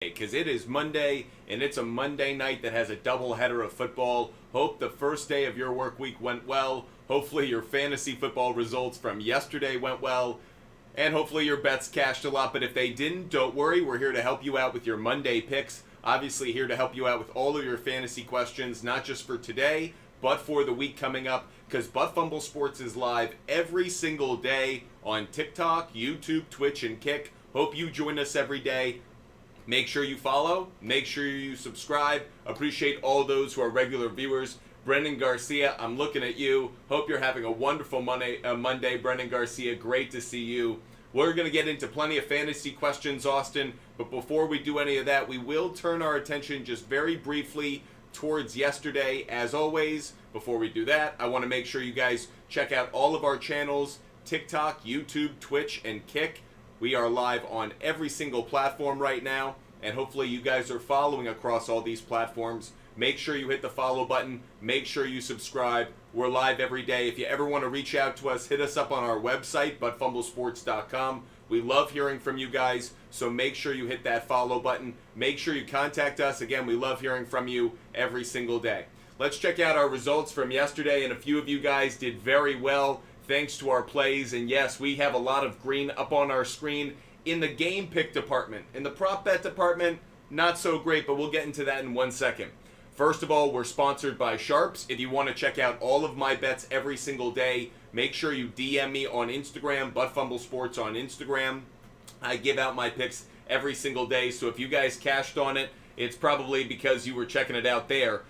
because it is Monday and it's a Monday night that has a doubleheader of football. Hope the first day of your work week went well. Hopefully your fantasy football results from yesterday went well. And hopefully your bets cashed a lot. But if they didn't, don't worry. We're here to help you out with your Monday picks. Obviously here to help you out with all of your fantasy questions, not just for today, but for the week coming up. Because Butt Fumble Sports is live every single day on TikTok, YouTube, Twitch, and Kick. Hope you join us every day. Make sure you follow. Make sure you subscribe. Appreciate all those who are regular viewers. Brendan Garcia, I'm looking at you. Hope you're having a wonderful Monday. Brendan Garcia, great to see you. We're going to get into plenty of fantasy questions, Austin. But before we do any of that, we will turn our attention just very briefly towards yesterday. As always, before we do that, I want to make sure you guys check out all of our channels, TikTok, YouTube, Twitch, and Kick. We are live on every single platform right now, and hopefully you guys are following across all these platforms. Make sure you hit the follow button. Make sure you subscribe. We're live every day. If you ever want to reach out to us, hit us up on our website, buttfumblesports.com. We love hearing from you guys, so make sure you hit that follow button. Make sure you contact us. Again, we love hearing from you every single day. Let's check out our results from yesterday, and a few of you guys did very well thanks to our plays. And yes, we have a lot of green up on our screen in the game pick department. In the prop bet department, not so great, but we'll get into that in 1 second. First of all, we're sponsored by SHARPZ. If you want to check out all of my bets every single day, make sure you DM me on Instagram, buttfumblesports on Instagram. I give out my picks every single day, so if you guys cashed on it, it's probably because you were checking it out there.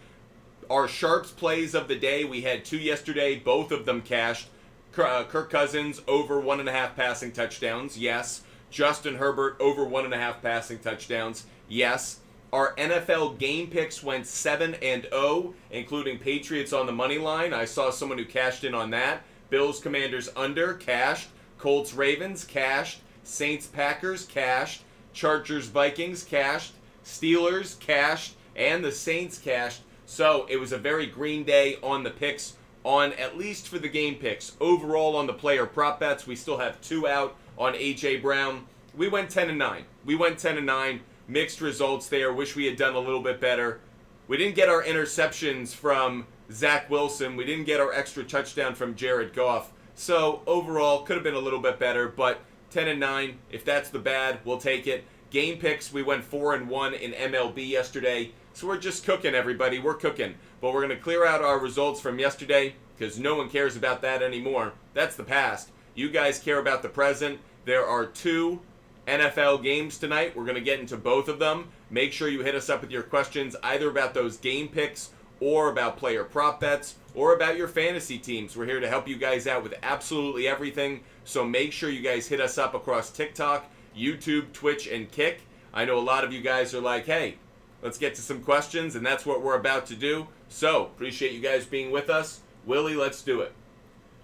Our SHARPZ plays of the day, we had 2 yesterday, both of them cashed. Kirk Cousins over 1.5 passing touchdowns, yes. Justin Herbert over 1.5 passing touchdowns, yes. Our NFL game picks went 7-0, including Patriots on the money line. I saw someone who cashed in on that. Bills Commanders under, cashed. Colts Ravens, cashed. Saints Packers, cashed. Chargers Vikings, cashed. Steelers, cashed. And the Saints cashed. So it was a very green day on the picks, on at least for the game picks. Overall on the player prop bets, we still have 2 out on A.J. Brown. We went 10-9. We went 10-9. Mixed results there. Wish we had done a little bit better. We didn't get our interceptions from Zach Wilson. We didn't get our extra touchdown from Jared Goff. So overall, could have been a little bit better, but 10-9. If that's the bad, we'll take it. Game picks, we went 4-1 in MLB yesterday. So we're just cooking, everybody. We're cooking. But we're going to clear out our results from yesterday because no one cares about that anymore. That's the past. You guys care about the present. There are 2 NFL games tonight. We're going to get into both of them. Make sure you hit us up with your questions either about those game picks or about player prop bets or about your fantasy teams. We're here to help you guys out with absolutely everything. So make sure you guys hit us up across TikTok, YouTube, Twitch, and Kick. I know a lot of you guys are like, hey, let's get to some questions, and that's what we're about to do. So, appreciate you guys being with us. Willie, let's do it.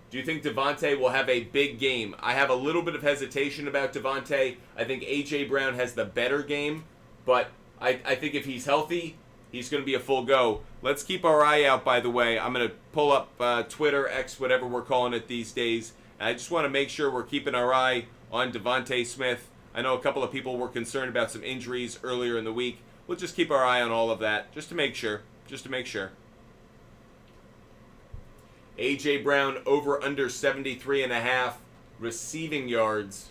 Do you think Devontae will have a big game? I have a little bit of hesitation about Devontae. I think A.J. Brown has the better game, but I think if he's healthy, he's going to be a full go. Let's keep our eye out, by the way. I'm going to pull up Twitter, X, whatever we're calling it these days. And I just want to make sure we're keeping our eye on Devontae Smith. I know a couple of people were concerned about some injuries earlier in the week. We'll just keep our eye on all of that, just to make sure. A.J. Brown over under 73.5 receiving yards.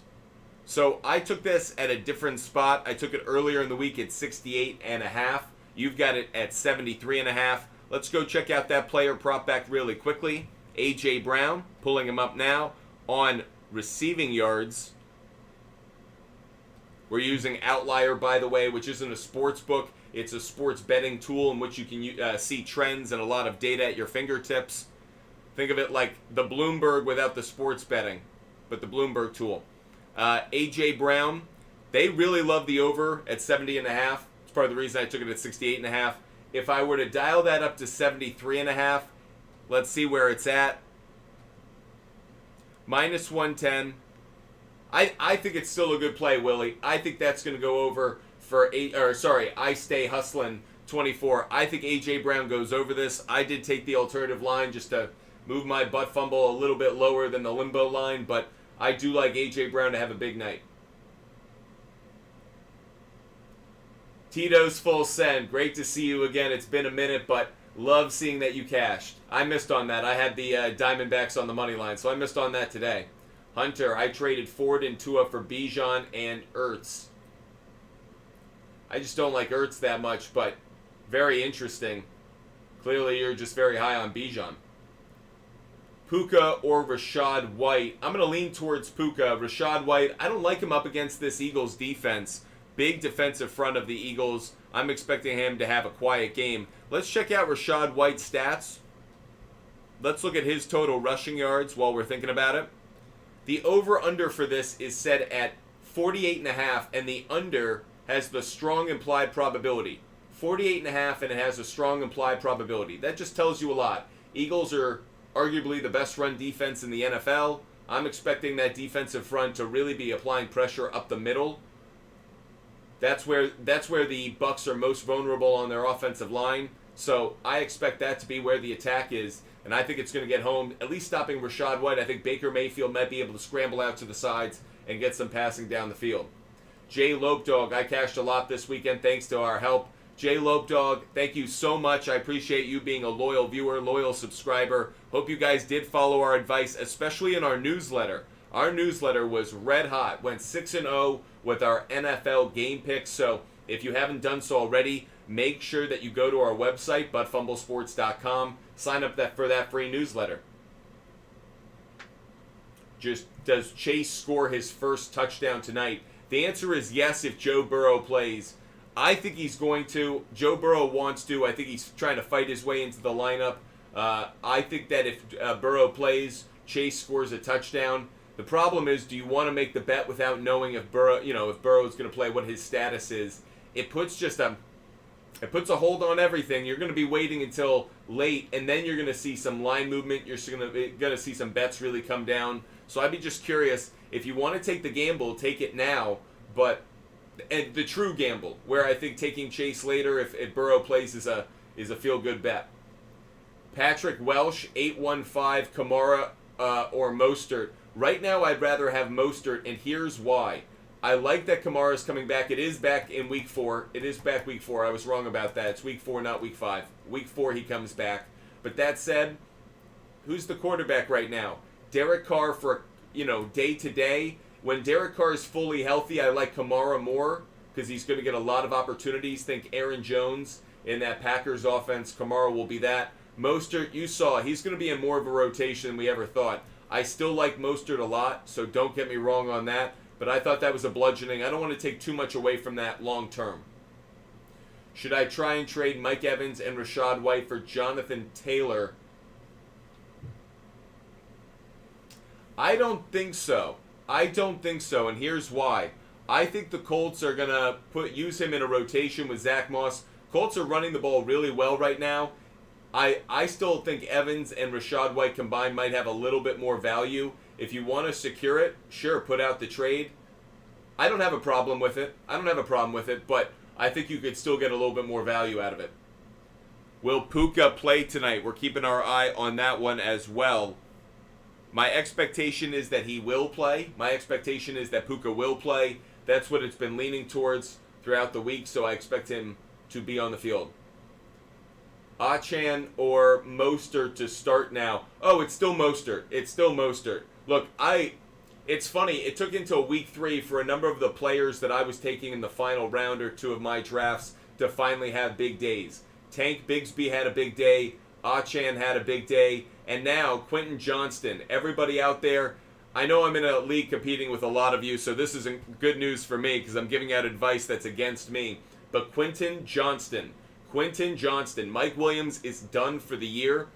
So I took this at a different spot. I took it earlier in the week at 68.5. You've got it at 73.5. Let's go check out that player prop back really quickly. A.J. Brown, pulling him up now, on receiving yards. We're using Outlier, by the way, which isn't a sports book. It's a sports betting tool in which you can see trends and a lot of data at your fingertips. Think of it like the Bloomberg without the sports betting, but the Bloomberg tool. A.J. Brown, they really love the over at 70.5. It's part of the reason I took it at 68.5. If I were to dial that up to 73.5, let's see where it's at. Minus 110. I think it's still a good play, Willie. I think that's going to go over for I Stay Hustling 24. I think A.J. Brown goes over this. I did take the alternative line just to move my butt fumble a little bit lower than the limbo line, but I do like A.J. Brown to have a big night. Tito's full send. Great to see you again. It's been a minute, but love seeing that you cashed. I missed on that. I had the Diamondbacks on the money line, so I missed on that today. Hunter, I traded Ford and Tua for Bijan and Ertz. I just don't like Ertz that much, but very interesting. Clearly, you're just very high on Bijan. Puka or Rashad White. I'm going to lean towards Puka. Rashad White, I don't like him up against this Eagles defense. Big defensive front of the Eagles. I'm expecting him to have a quiet game. Let's check out Rashad White's stats. Let's look at his total rushing yards while we're thinking about it. The over-under for this is set at 48.5, and the under has the strong implied probability. 48.5, and it has a strong implied probability. That just tells you a lot. Eagles are arguably the best run defense in the NFL. I'm expecting that defensive front to really be applying pressure up the middle. That's where the Bucs are most vulnerable on their offensive line. So I expect that to be where the attack is, and I think it's going to get home, at least stopping Rashad White. I think Baker Mayfield might be able to scramble out to the sides and get some passing down the field. Jay Lopedog, I cashed a lot this weekend thanks to our help. Jay Lopedog, thank you so much. I appreciate you being a loyal viewer, loyal subscriber. Hope you guys did follow our advice, especially in our newsletter. Our newsletter was red hot, went 6-0 with our NFL game picks. So if you haven't done so already, make sure that you go to our website, buttfumblesports.com, sign up for that free newsletter. Just, does Chase score his first touchdown tonight? The answer is yes if Joe Burrow plays. I think he's going to. Joe Burrow wants to. I think he's trying to fight his way into the lineup. I think that if Burrow plays, Chase scores a touchdown. The problem is, do you want to make the bet without knowing if Burrow is going to play, what his status is? It puts a hold on everything. You're going to be waiting until late, and then you're going to see some line movement. You're going to see some bets really come down. So I'd be just curious, if you want to take the gamble, take it now. But the true gamble, where I think taking Chase later if Burrow plays is a feel-good bet. Patrick Welsh, 815, Kamara or Mostert. Right now, I'd rather have Mostert, and here's why. I like that Kamara is coming back. It is back in week 4. It is back week 4. I was wrong about that. It's week 4, not week 5. Week 4, he comes back. But that said, who's the quarterback right now? Derek Carr for, day to day. When Derek Carr is fully healthy, I like Kamara more because he's going to get a lot of opportunities. Think Aaron Jones in that Packers offense. Kamara will be that. Mostert, you saw, he's going to be in more of a rotation than we ever thought. I still like Mostert a lot, so don't get me wrong on that. But I thought that was a bludgeoning. I don't want to take too much away from that long term. Should I try and trade Mike Evans and Rashad White for Jonathan Taylor? I don't think so. And here's why. I think the Colts are going to use him in a rotation with Zach Moss. Colts are running the ball really well right now. I still think Evans and Rashad White combined might have a little bit more value. If you want to secure it, sure, put out the trade. I don't have a problem with it. But I think you could still get a little bit more value out of it. Will Puka play tonight? We're keeping our eye on that one as well. My expectation is that he will play. My expectation is that Puka will play. That's what it's been leaning towards throughout the week, so I expect him to be on the field. Achan or Mostert to start now. Oh, it's still Mostert. Look, it's funny. It took until week 3 for a number of the players that I was taking in the final round or 2 of my drafts to finally have big days. Tank Bigsby had a big day. Achan had a big day. And now, Quentin Johnston. Everybody out there, I know I'm in a league competing with a lot of you, so this isn't good news for me because I'm giving out advice that's against me. But Quentin Johnston. Mike Williams is done for the year.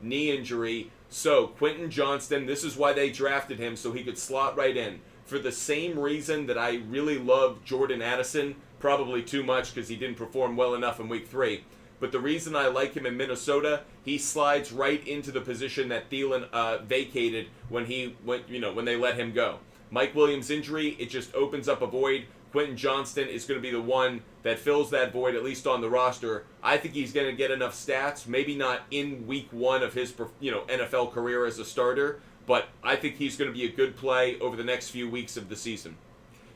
Knee injury. So, Quentin Johnston, this is why they drafted him, so he could slot right in. For the same reason that I really love Jordan Addison, probably too much because he didn't perform well enough in week 3. But the reason I like him in Minnesota, he slides right into the position that Thielen vacated when they let him go. Mike Williams' injury, it just opens up a void. Quentin Johnston is going to be the one that fills that void, at least on the roster. I think he's going to get enough stats, maybe not in week 1 of his NFL career as a starter, but I think he's going to be a good play over the next few weeks of the season.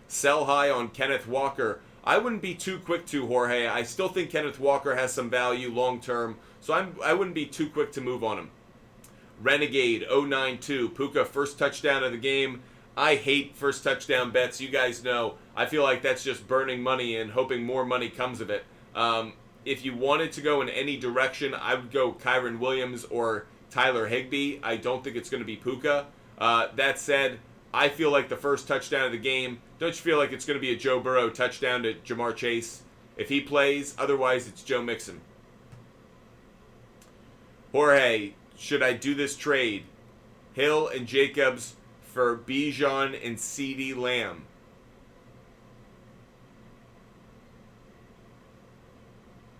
Sell high on Kenneth Walker. I wouldn't be too quick to, Jorge. I still think Kenneth Walker has some value long term, so I wouldn't be too quick to move on him. Renegade 092. Puka first touchdown of the game. I hate first touchdown bets. You guys know. I feel like that's just burning money and hoping more money comes of it. If you wanted to go in any direction, I would go Kyron Williams or Tyler Higbee. I don't think it's going to be Puka. That said, I feel like the first touchdown of the game, don't you feel like it's going to be a Joe Burrow touchdown to Jamar Chase? If he plays, otherwise it's Joe Mixon. Jorge, should I do this trade? Hill and Jacobs for Bijan and CeeDee Lamb.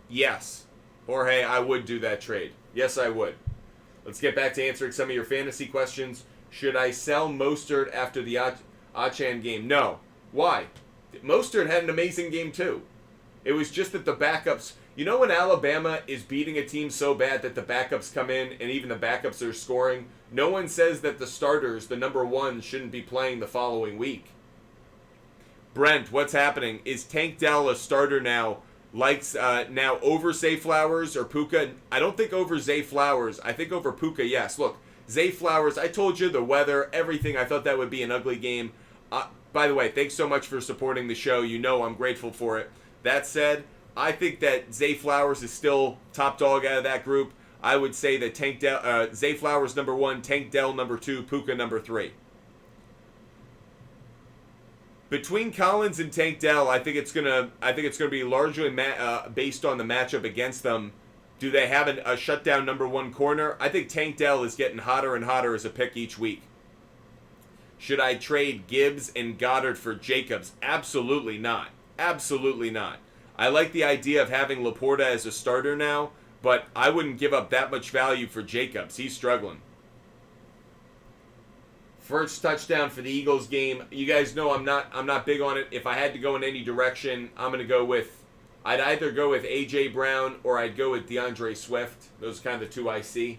Yes. Jorge, I would do that trade. Yes, I would. Let's get back to answering some of your fantasy questions. Should I sell Mostert after the Achan game? No. Why? Mostert had an amazing game too. It was just that the backups... You know when Alabama is beating a team so bad that the backups come in and even the backups are scoring? No one says that the starters, the number one, shouldn't be playing the following week. Brent, what's happening? Is Tank Dell a starter now? Likes now over Zay Flowers or Puka? I don't think over Zay Flowers. I think over Puka, yes. Look, Zay Flowers, I told you the weather, everything. I thought that would be an ugly game. By the way, thanks so much for supporting the show. You know I'm grateful for it. That said, I think that Zay Flowers is still top dog out of that group. I would say that Zay Flowers number 1, Tank Dell number 2, Puka number 3. Between Collins and Tank Dell, I think it's gonna be largely based on the matchup against them. Do they have a shutdown number 1 corner? I think Tank Dell is getting hotter and hotter as a pick each week. Should I trade Gibbs and Goddard for Jacobs? Absolutely not. Absolutely not. I like the idea of having Laporta as a starter now, but I wouldn't give up that much value for Jacobs. He's struggling. First touchdown for the Eagles game. You guys know I'm not big on it. If I had to go in any direction, I'd either go with A.J. Brown or I'd go with DeAndre Swift. Those are kind of the two I see.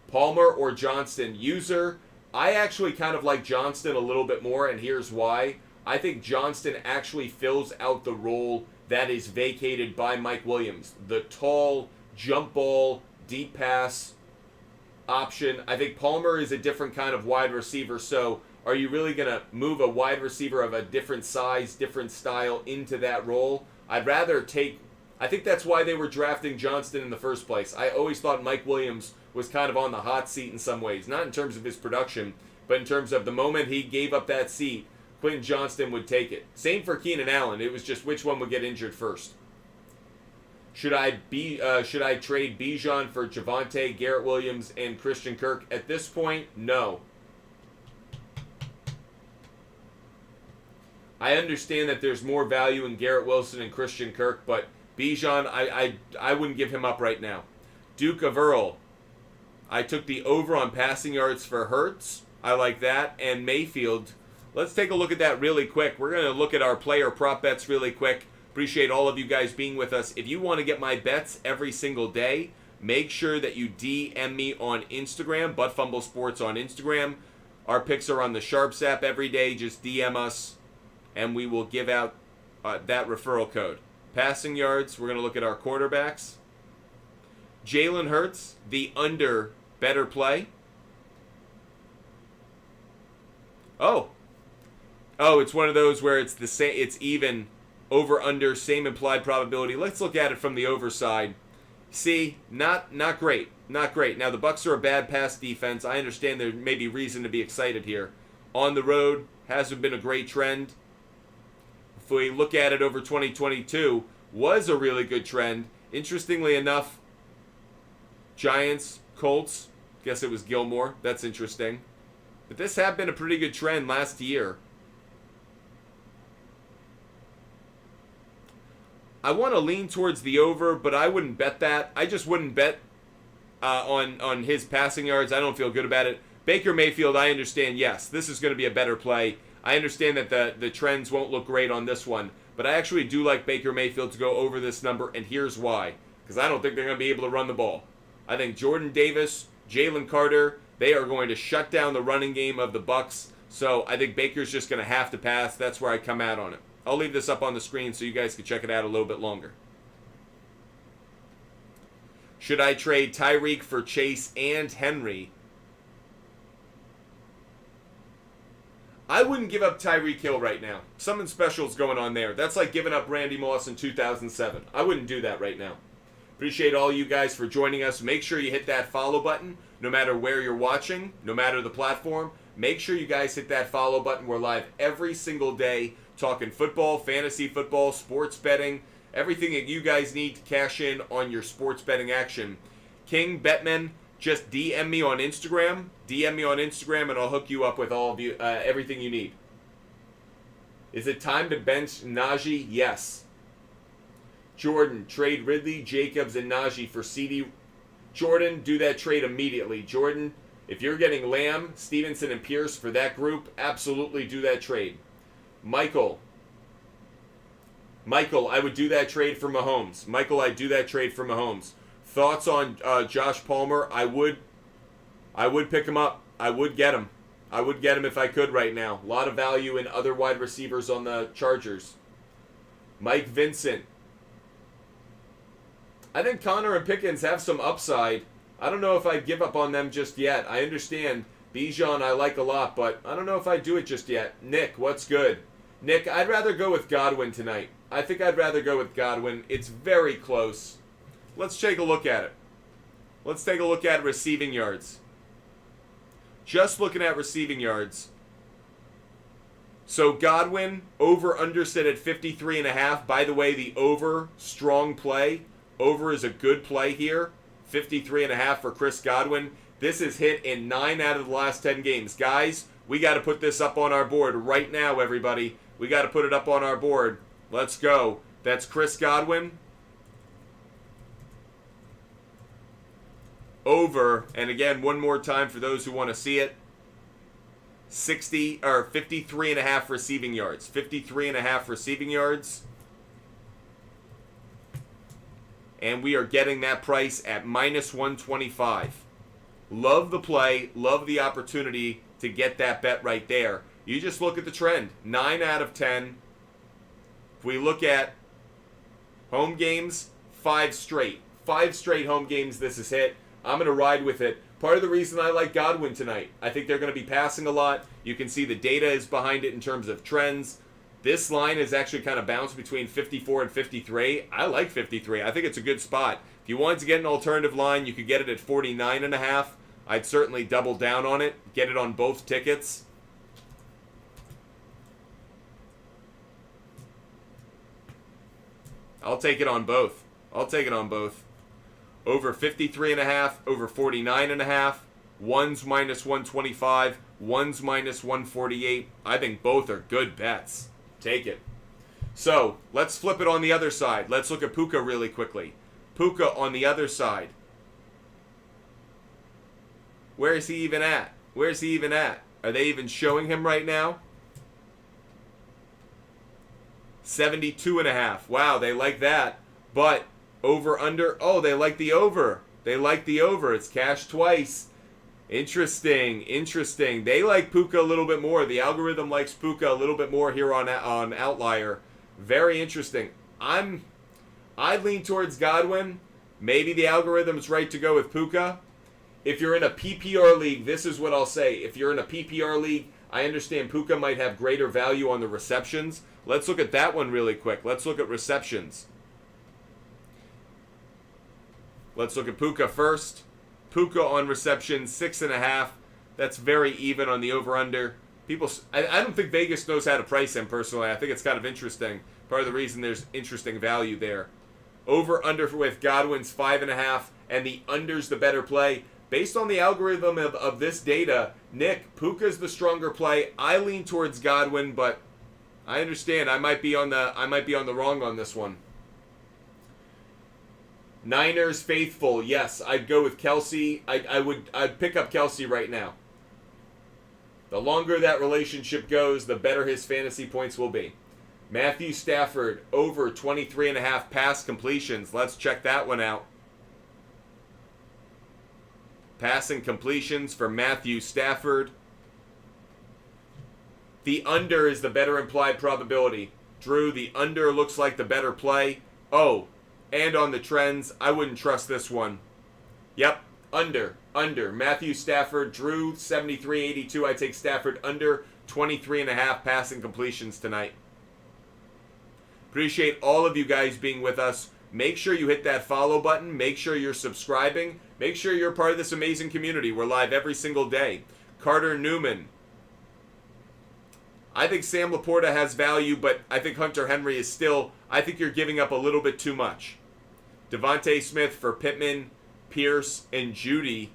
Palmer or Johnston. User, I actually kind of like Johnston a little bit more, and here's why. I think Johnston actually fills out the role that is vacated by Mike Williams. The tall, jump ball, deep pass option. I think Palmer is a different kind of wide receiver, so are you really going to move a wide receiver of a different size, different style into that role? I'd rather I think that's why they were drafting Johnston in the first place. I always thought Mike Williams was kind of on the hot seat in some ways, not in terms of his production, but in terms of the moment he gave up that seat, Quentin Johnston would take it. Same for Keenan Allen. It was just which one would get injured first. Should I trade Bijan for Javonte, Garrett Williams, and Christian Kirk? At this point, no. I understand that there's more value in Garrett Wilson and Christian Kirk, but Bijan, I wouldn't give him up right now. Duke of Earl. I took the over on passing yards for Hurts. I like that. And Mayfield. Let's take a look at that really quick. We're going to look at our player prop bets really quick. Appreciate all of you guys being with us. If you want to get my bets every single day, make sure that you DM me on Instagram, Butt Sports on Instagram. Our picks are on the SHARPZ app every day. Just DM us, and we will give out that referral code. Passing yards, we're going to look at our quarterbacks. Jalen Hurts, the under better play. Oh, it's one of those where it's the same. It's even over under same implied probability. Let's look at it from the over side. See, not great, not great. Now the Bucs are a bad pass defense. I understand there may be reason to be excited here. On the road hasn't been a great trend. If we look at it over 2022, was a really good trend. Interestingly enough, Giants, Colts. Guess it was Gilmore. That's interesting. But this had been a pretty good trend last year. I want to lean towards the over, but I wouldn't bet that. I just wouldn't bet on his passing yards. I don't feel good about it. Baker Mayfield, I understand, yes, this is going to be a better play. I understand that the trends won't look great on this one, but I actually do like Baker Mayfield to go over this number, and here's why. Because I don't think they're going to be able to run the ball. I think Jordan Davis, Jalen Carter, they are going to shut down the running game of the Bucs. So I think Baker's just going to have to pass. That's where I come out on it. I'll leave this up on the screen so you guys can check it out a little bit longer. Should I trade Tyreek for Chase and Henry? I wouldn't give up Tyreek Hill right now. Something special is going on there. That's like giving up Randy Moss in 2007. I wouldn't do that right now. Appreciate all you guys for joining us. Make sure you hit that follow button no matter where you're watching, no matter the platform. Make sure you guys hit that follow button. We're live every single day talking football, fantasy football, sports betting, everything that you guys need to cash in on your sports betting action. King Bettman, just DM me on Instagram. DM me on Instagram and I'll hook you up with all of you, everything you need. Is it time to bench Najee? Yes. Jordan, trade Ridley, Jacobs, and Najee for CD. Jordan, do that trade immediately. Jordan, if you're getting Lamb, Stevenson, and Pierce for that group, absolutely do that trade. Michael, I would do that trade for Mahomes. Michael, I'd do that trade for Mahomes. Thoughts on Josh Palmer? I would pick him up. I would get him. I would get him if I could right now. A lot of value in other wide receivers on the Chargers. Mike Vincent. I think Connor and Pickens have some upside. I don't know if I'd give up on them just yet. I understand Bijan I like a lot, but I don't know if I'd do it just yet. Nick, what's good? Nick, I'd rather go with Godwin tonight. I think I'd rather go with Godwin. It's very close. Let's take a look at it. Let's take a look at receiving yards. Just looking at receiving yards. So Godwin, over-under set at 53.5. By the way, the over, strong play. Over is a good play here. 53.5 for Chris Godwin. This is hit in 9 out of the last 10 games. Guys, we got to put this up on our board right now, everybody. We got to put it up on our board. Let's go. That's Chris Godwin. Over, and again, one more time for those who want to see it. 53.5 receiving yards. 53.5 receiving yards. And we are getting that price at minus 125. Love the play. Love the opportunity to get that bet right there. You just look at the trend. 9 out of 10. If we look at home games, 5 straight. 5 straight home games this is hit. I'm going to ride with it. Part of the reason I like Godwin tonight, I think they're going to be passing a lot. You can see the data is behind it in terms of trends. This line is actually kind of bounced between 54 and 53. I like 53. I think it's a good spot. If you wanted to get an alternative line, you could get it at 49.5. I'd certainly double down on it. Get it on both tickets. I'll take it on both. I'll take it on both. Over 53.5, over 49.5. One's minus 125. One's minus 148. I think both are good bets. Take it. So, let's flip it on the other side. Let's look at Puka really quickly. Puka on the other side. Where is he even at? Where's he even at? Are they even showing him right now? 72.5. Wow, they like that. But over under. Oh, they like the over. They like the over. It's cashed twice. Interesting. Interesting. They like Puka a little bit more. The algorithm likes Puka a little bit more here on Outlier. Very interesting. I lean towards Godwin. Maybe the algorithm's right to go with Puka. If you're in a PPR league, this is what I'll say. If you're in a PPR league, I understand Puka might have greater value on the receptions. Let's look at that one really quick. Let's look at receptions. Let's look at Puka first. Puka on reception, 6.5. That's very even on the over-under. I don't think Vegas knows how to price him personally. I think it's kind of interesting. Part of the reason there's interesting value there. Over-under with Godwin's 5.5, and the under's the better play. Based on the algorithm of this data, Nick, Puka's the stronger play. I lean towards Godwin, but I understand. I might be on the wrong on this one. Niners faithful, yes, I'd go with Kelsey. I'd pick up Kelsey right now. The longer that relationship goes, the better his fantasy points will be. Matthew Stafford, over 23.5 pass completions. Let's check that one out. Passing completions for Matthew Stafford. The under is the better implied probability. Drew, the under looks like the better play. Oh, and on the trends, I wouldn't trust this one. Yep, under. Matthew Stafford, Drew, 73-82. I take Stafford under 23.5 passing completions tonight. Appreciate all of you guys being with us. Make sure you hit that follow button. Make sure you're subscribing. Make sure you're part of this amazing community. We're live every single day. Carter Newman. I think Sam Laporta has value, but I think Hunter Henry is still, I think you're giving up a little bit too much. Devontae Smith for Pittman, Pierce, and Judy.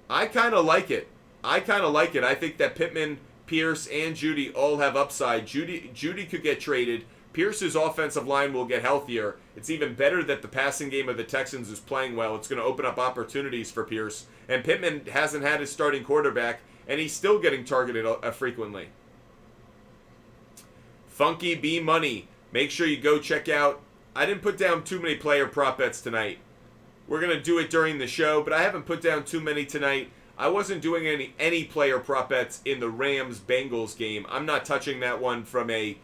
I kind of like it. I think that Pittman, Pierce, and Judy all have upside. Judy could get traded. Pierce's offensive line will get healthier. It's even better that the passing game of the Texans is playing well. It's going to open up opportunities for Pierce. And Pittman hasn't had his starting quarterback, and he's still getting targeted frequently. Funky B Money. Make sure you go check out. I didn't put down too many player prop bets tonight. We're going to do it during the show, but I haven't put down too many tonight. I wasn't doing any player prop bets in the Rams-Bengals game. I'm not touching that one from a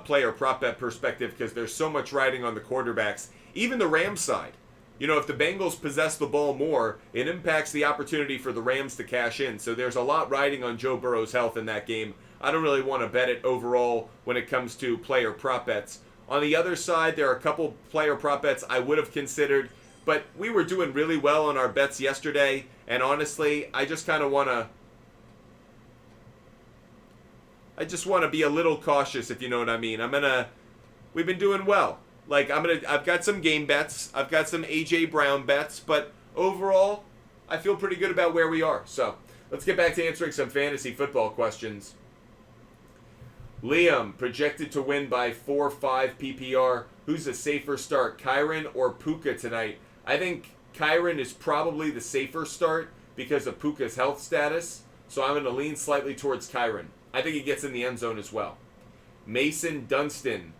player prop bet perspective because there's so much riding on the quarterbacks. Even the Rams side. You know, if the Bengals possess the ball more, it impacts the opportunity for the Rams to cash in. So there's a lot riding on Joe Burrow's health in that game. I don't really want to bet it overall when it comes to player prop bets. On the other side, there are a couple player prop bets I would have considered, but we were doing really well on our bets yesterday, and honestly, I just kind of want to be a little cautious, if you know what I mean. We've been doing well. I've got some game bets, I've got some AJ Brown bets, but overall, I feel pretty good about where we are. So, let's get back to answering some fantasy football questions. Liam, projected to win by 4-5 PPR. Who's a safer start, Kyren or Puka tonight? I think Kyren is probably the safer start because of Puka's health status, so I'm going to lean slightly towards Kyren. I think he gets in the end zone as well. Mason Dunstan,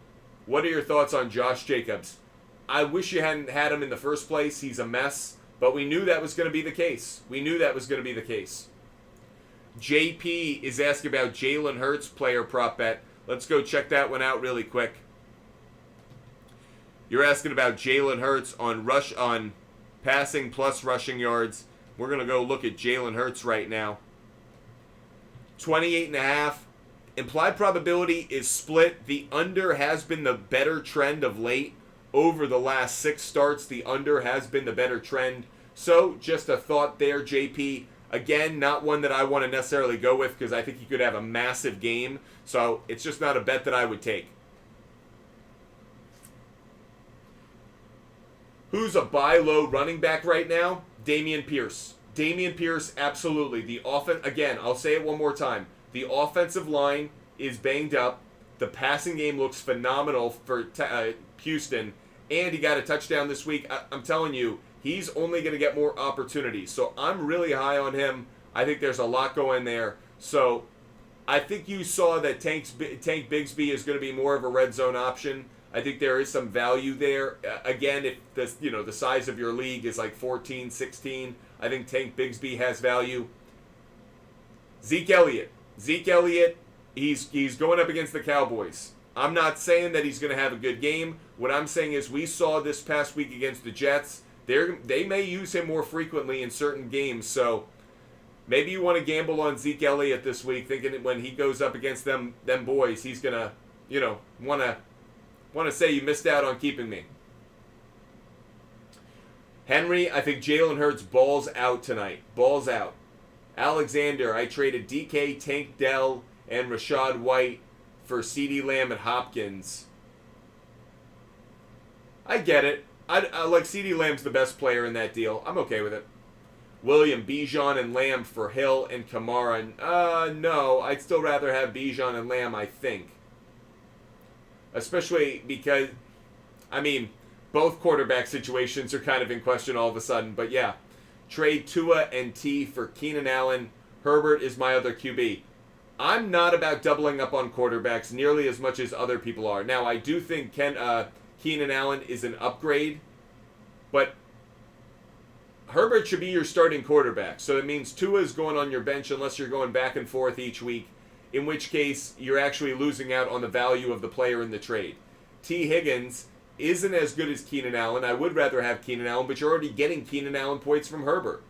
what are your thoughts on Josh Jacobs? I wish you hadn't had him in the first place. He's a mess, but we knew that was going to be the case. JP is asking about Jalen Hurts player prop bet. Let's go check that one out really quick. You're asking about Jalen Hurts on passing plus rushing yards. We're going to go look at Jalen Hurts right now. 28.5. Implied probability is split. The under has been the better trend of late. Over the last 6 starts, the under has been the better trend. So, just a thought there, JP. Again, not one that I want to necessarily go with because I think he could have a massive game. So, it's just not a bet that I would take. Who's a buy low running back right now? Dameon Pierce. Dameon Pierce, absolutely. The offense, again, I'll say it one more time. The offensive line is banged up. The passing game looks phenomenal for Houston. And he got a touchdown this week. I'm telling you, he's only going to get more opportunities. So I'm really high on him. I think there's a lot going there. So I think you saw that Tank Bigsby is going to be more of a red zone option. I think there is some value there. Again, if the size of your league is like 14, 16, I think Tank Bigsby has value. Zeke Elliott, he's going up against the Cowboys. I'm not saying that he's going to have a good game. What I'm saying is we saw this past week against the Jets. They may use him more frequently in certain games, so maybe you want to gamble on Zeke Elliott this week, thinking that when he goes up against them boys, he's gonna, want to say you missed out on keeping me. Henry, I think Jalen Hurts balls out tonight. Balls out. Alexander, I traded DK, Tank Dell, and Rashad White for CeeDee Lamb and Hopkins. I get it. I like CeeDee Lamb's the best player in that deal. I'm okay with it. William, Bijan, and Lamb for Hill and Kamara. No, I'd still rather have Bijan and Lamb, I think. Especially because, both quarterback situations are kind of in question all of a sudden. But yeah, trade Tua and T for Keenan Allen. Herbert is my other QB. I'm not about doubling up on quarterbacks nearly as much as other people are. Now, I do think Keenan Allen is an upgrade, but Herbert should be your starting quarterback. So it means Tua is going on your bench unless you're going back and forth each week. in which case you're actually losing out on the value of the player in the trade. T. Higgins isn't as good as Keenan Allen. I would rather have Keenan Allen, but you're already getting Keenan Allen points from Herbert.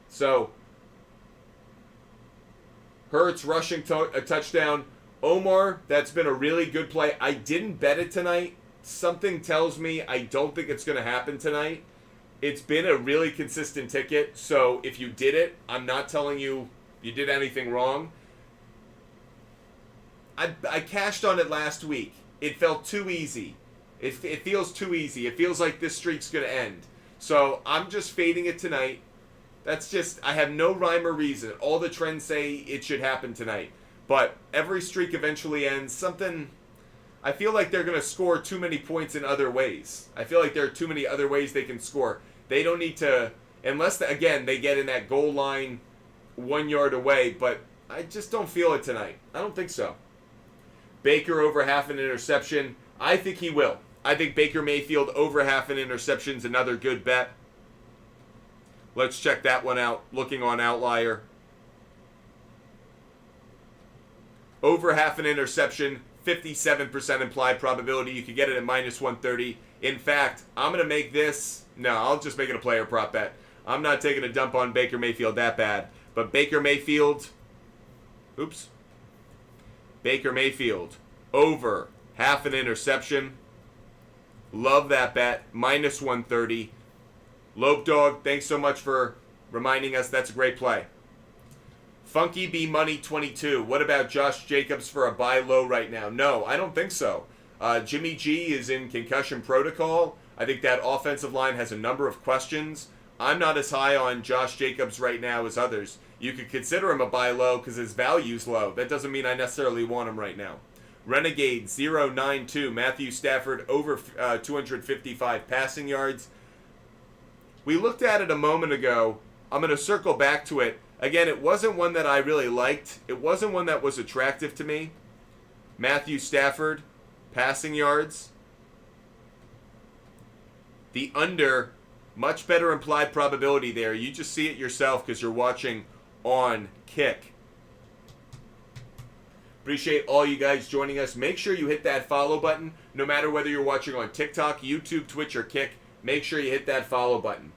So, Hurts rushing a touchdown. Omar, that's been a really good play. I didn't bet it tonight. Something tells me I don't think it's going to happen tonight. It's been a really consistent ticket, so if you did it, I'm not telling you you did anything wrong. I cashed on it last week. It felt too easy. It feels too easy. It feels like this streak's going to end. So I'm just fading it tonight. That's just, I have no rhyme or reason. All the trends say it should happen tonight. But every streak eventually ends. Something, I feel like they're going to score too many points in other ways. I feel like there are too many other ways they can score. They don't need to, unless, again, they get in that goal line 1 yard away. But I just don't feel it tonight. I don't think so. Baker over half an interception. I think he will. I think Baker Mayfield over half an interception is another good bet. Let's check that one out. Looking on Outlier. Over half an interception, 57% implied probability. You could get it at minus 130. In fact, I'm going to make this... No, I'll just make it a player prop bet. I'm not taking a dump on Baker Mayfield that bad. But Baker Mayfield... Oops. Baker Mayfield over half an interception. Love that bet. Minus 130. Lope Dog, thanks so much for reminding us that's a great play. Funky B Money 22. What about Josh Jacobs for a buy low right now? No, I don't think so. Jimmy G is in concussion protocol. I think that offensive line has a number of questions. I'm not as high on Josh Jacobs right now as others. You could consider him a buy low because his value's low. That doesn't mean I necessarily want him right now. Renegade 092. Matthew Stafford over 255 passing yards. We looked at it a moment ago. I'm going to circle back to it. Again, it wasn't one that I really liked. It wasn't one that was attractive to me. Matthew Stafford, passing yards. The under, much better implied probability there. You just see it yourself because you're watching on Kick. Appreciate all you guys joining us. Make sure you hit that follow button. No matter whether you're watching on TikTok, YouTube, Twitch, or Kick, make sure you hit that follow button.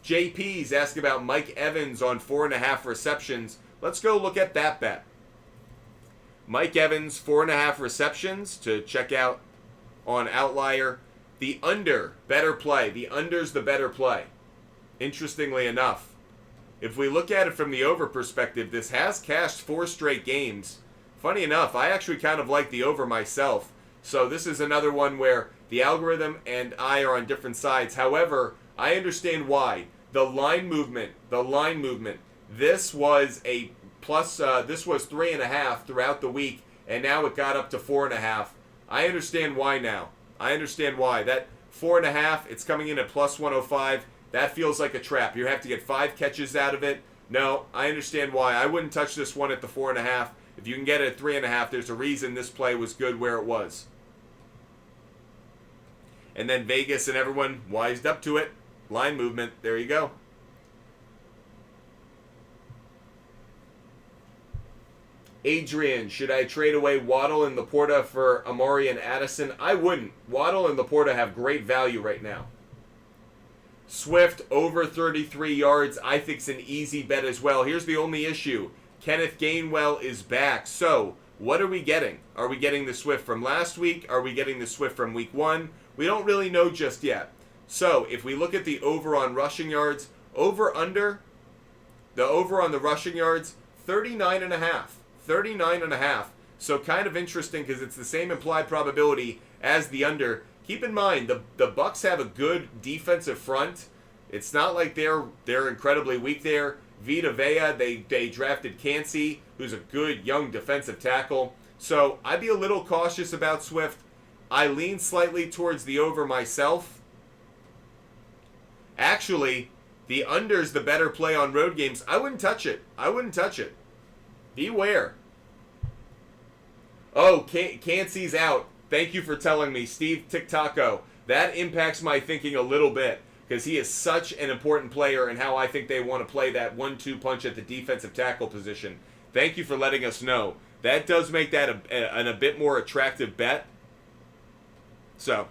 JP's asking about Mike Evans on 4.5 receptions. Let's go look at that bet. Mike Evans, 4.5 receptions to check out on Outlier. The under, better play. The under's the better play. Interestingly enough, if we look at it from the over perspective, this has cashed 4 straight games. Funny enough, I actually kind of like the over myself. So this is another one where the algorithm and I are on different sides. However, I understand why. The line movement. This was a plus, this was 3.5 throughout the week, and now it got up to 4.5. I understand why now. I understand why. That 4.5, it's coming in at plus 105. That feels like a trap. You have to get 5 catches out of it. No, I understand why. I wouldn't touch this one at the 4.5. If you can get it at 3.5, there's a reason this play was good where it was. And then Vegas and everyone wised up to it. Line movement. There you go. Adrian, should I trade away Waddle and Laporta for Amari and Addison? I wouldn't. Waddle and Laporta have great value right now. Swift over 33 yards. I think it's an easy bet as well. Here's the only issue. Kenneth Gainwell is back. So, what are we getting? Are we getting the Swift from last week? Are we getting the Swift from week 1? We don't really know just yet. So, if we look at the over on rushing yards, over-under, the over on the rushing yards, 39.5. 39.5. So, kind of interesting because it's the same implied probability as the under. Keep in mind, the Bucs have a good defensive front. It's not like they're incredibly weak there. Vita Vea, they drafted Cansey, who's a good young defensive tackle. So, I'd be a little cautious about Swift. I lean slightly towards the over myself. Actually, the under's the better play on road games. I wouldn't touch it. I wouldn't touch it. Beware. Oh, Cansey's out. Thank you for telling me, Steve TikToko. That impacts my thinking a little bit because he is such an important player in how I think they want to play that 1-2 punch at the defensive tackle position. Thank you for letting us know. That does make that a bit more attractive bet. So,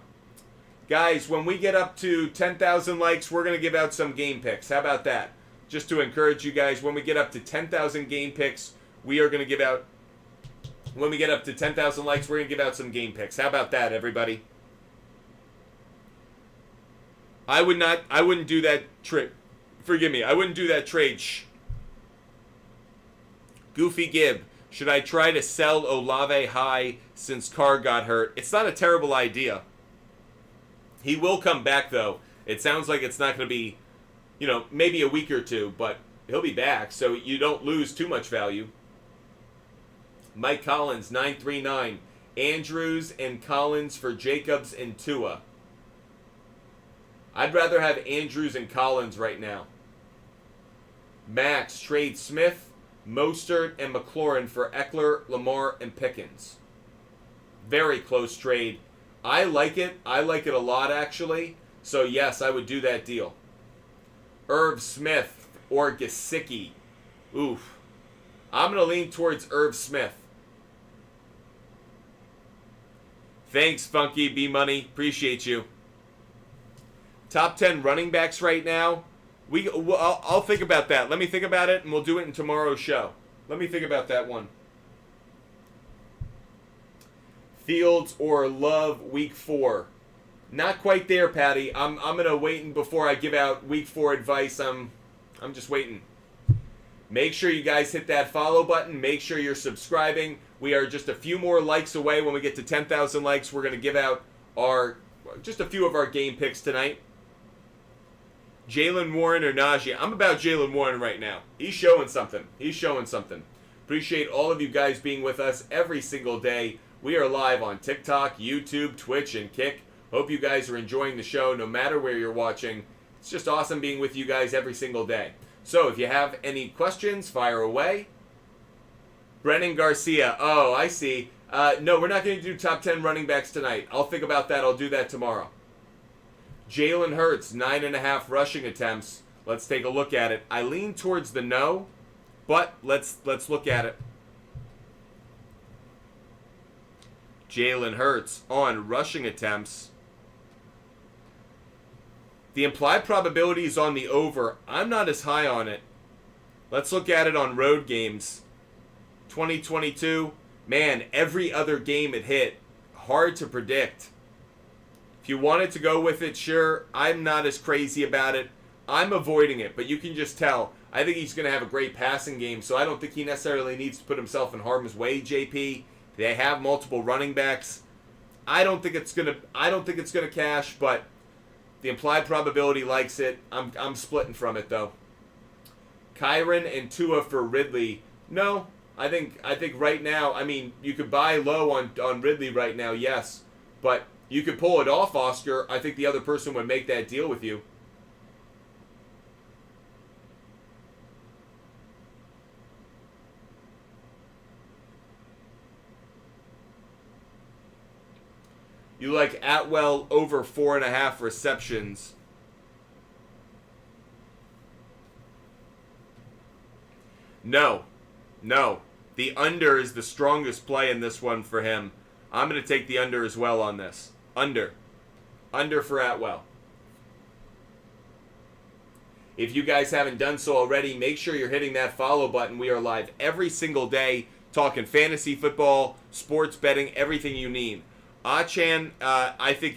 guys, when we get up to 10,000 likes, we're going to give out some game picks. How about that? Just to encourage you guys, when we get up to 10,000 game picks, we are going to give out... When we get up to 10,000 likes, we're going to give out some game picks. How about that, everybody? I wouldn't do that trade. Forgive me, I wouldn't do that trade. Shh. Goofy Gib, should I try to sell Olave high since Carr got hurt? It's not a terrible idea. He will come back, though. It sounds like it's not going to be, maybe a week or two, but he'll be back, so you don't lose too much value. Mike Collins, 939. Andrews and Collins for Jacobs and Tua. I'd rather have Andrews and Collins right now. Max, trade Smith, Mostert, and McLaurin for Eckler, Lamar, and Pickens. Very close trade. I like it. I like it a lot, actually. So, yes, I would do that deal. Irv Smith or Gesicki. Oof. I'm going to lean towards Irv Smith. Thanks, Funky B-Money. Appreciate you. Top 10 running backs right now. I'll think about that. Let me think about it, and we'll do it in tomorrow's show. Let me think about that one. Fields or Love week 4. Not quite there, Patty. I'm gonna wait before I give out week 4 advice. I'm just waiting. Make sure you guys hit that follow button. Make sure you're subscribing. We are just a few more likes away. When we get to 10,000 likes, we're gonna give out just a few of our game picks tonight. Jaylen Warren or Najee? I'm about Jaylen Warren right now. He's showing something. Appreciate all of you guys being with us every single day. We are live on TikTok, YouTube, Twitch, and Kick. Hope you guys are enjoying the show no matter where you're watching. It's just awesome being with you guys every single day. So if you have any questions, fire away. Brennan Garcia. Oh, I see. No, we're not going to do top 10 running backs tonight. I'll think about that. I'll do that tomorrow. Jalen Hurts, 9.5 rushing attempts. Let's take a look at it. I lean towards the no, but let's look at it. Jalen Hurts on rushing attempts. The implied probability is on the over. I'm not as high on it. Let's look at it on road games. 2022, man, every other game it hit. Hard to predict. If you wanted to go with it, sure. I'm not as crazy about it. I'm avoiding it, but you can just tell. I think he's going to have a great passing game, so I don't think he necessarily needs to put himself in harm's way, JP. They have multiple running backs. I don't think it's going to cash, but the implied probability likes it. I'm splitting from it though. Kyron and Tua for Ridley. No, I think right now, I mean, you could buy low on Ridley right now, yes, but you could pull it off, Oscar. I think the other person would make that deal with you. You like Atwell over 4.5 receptions. No. The under is the strongest play in this one for him. I'm going to take the under as well on this. Under for Atwell. If you guys haven't done so already, make sure you're hitting that follow button. We are live every single day talking fantasy football, sports betting, everything you need. Achan, I think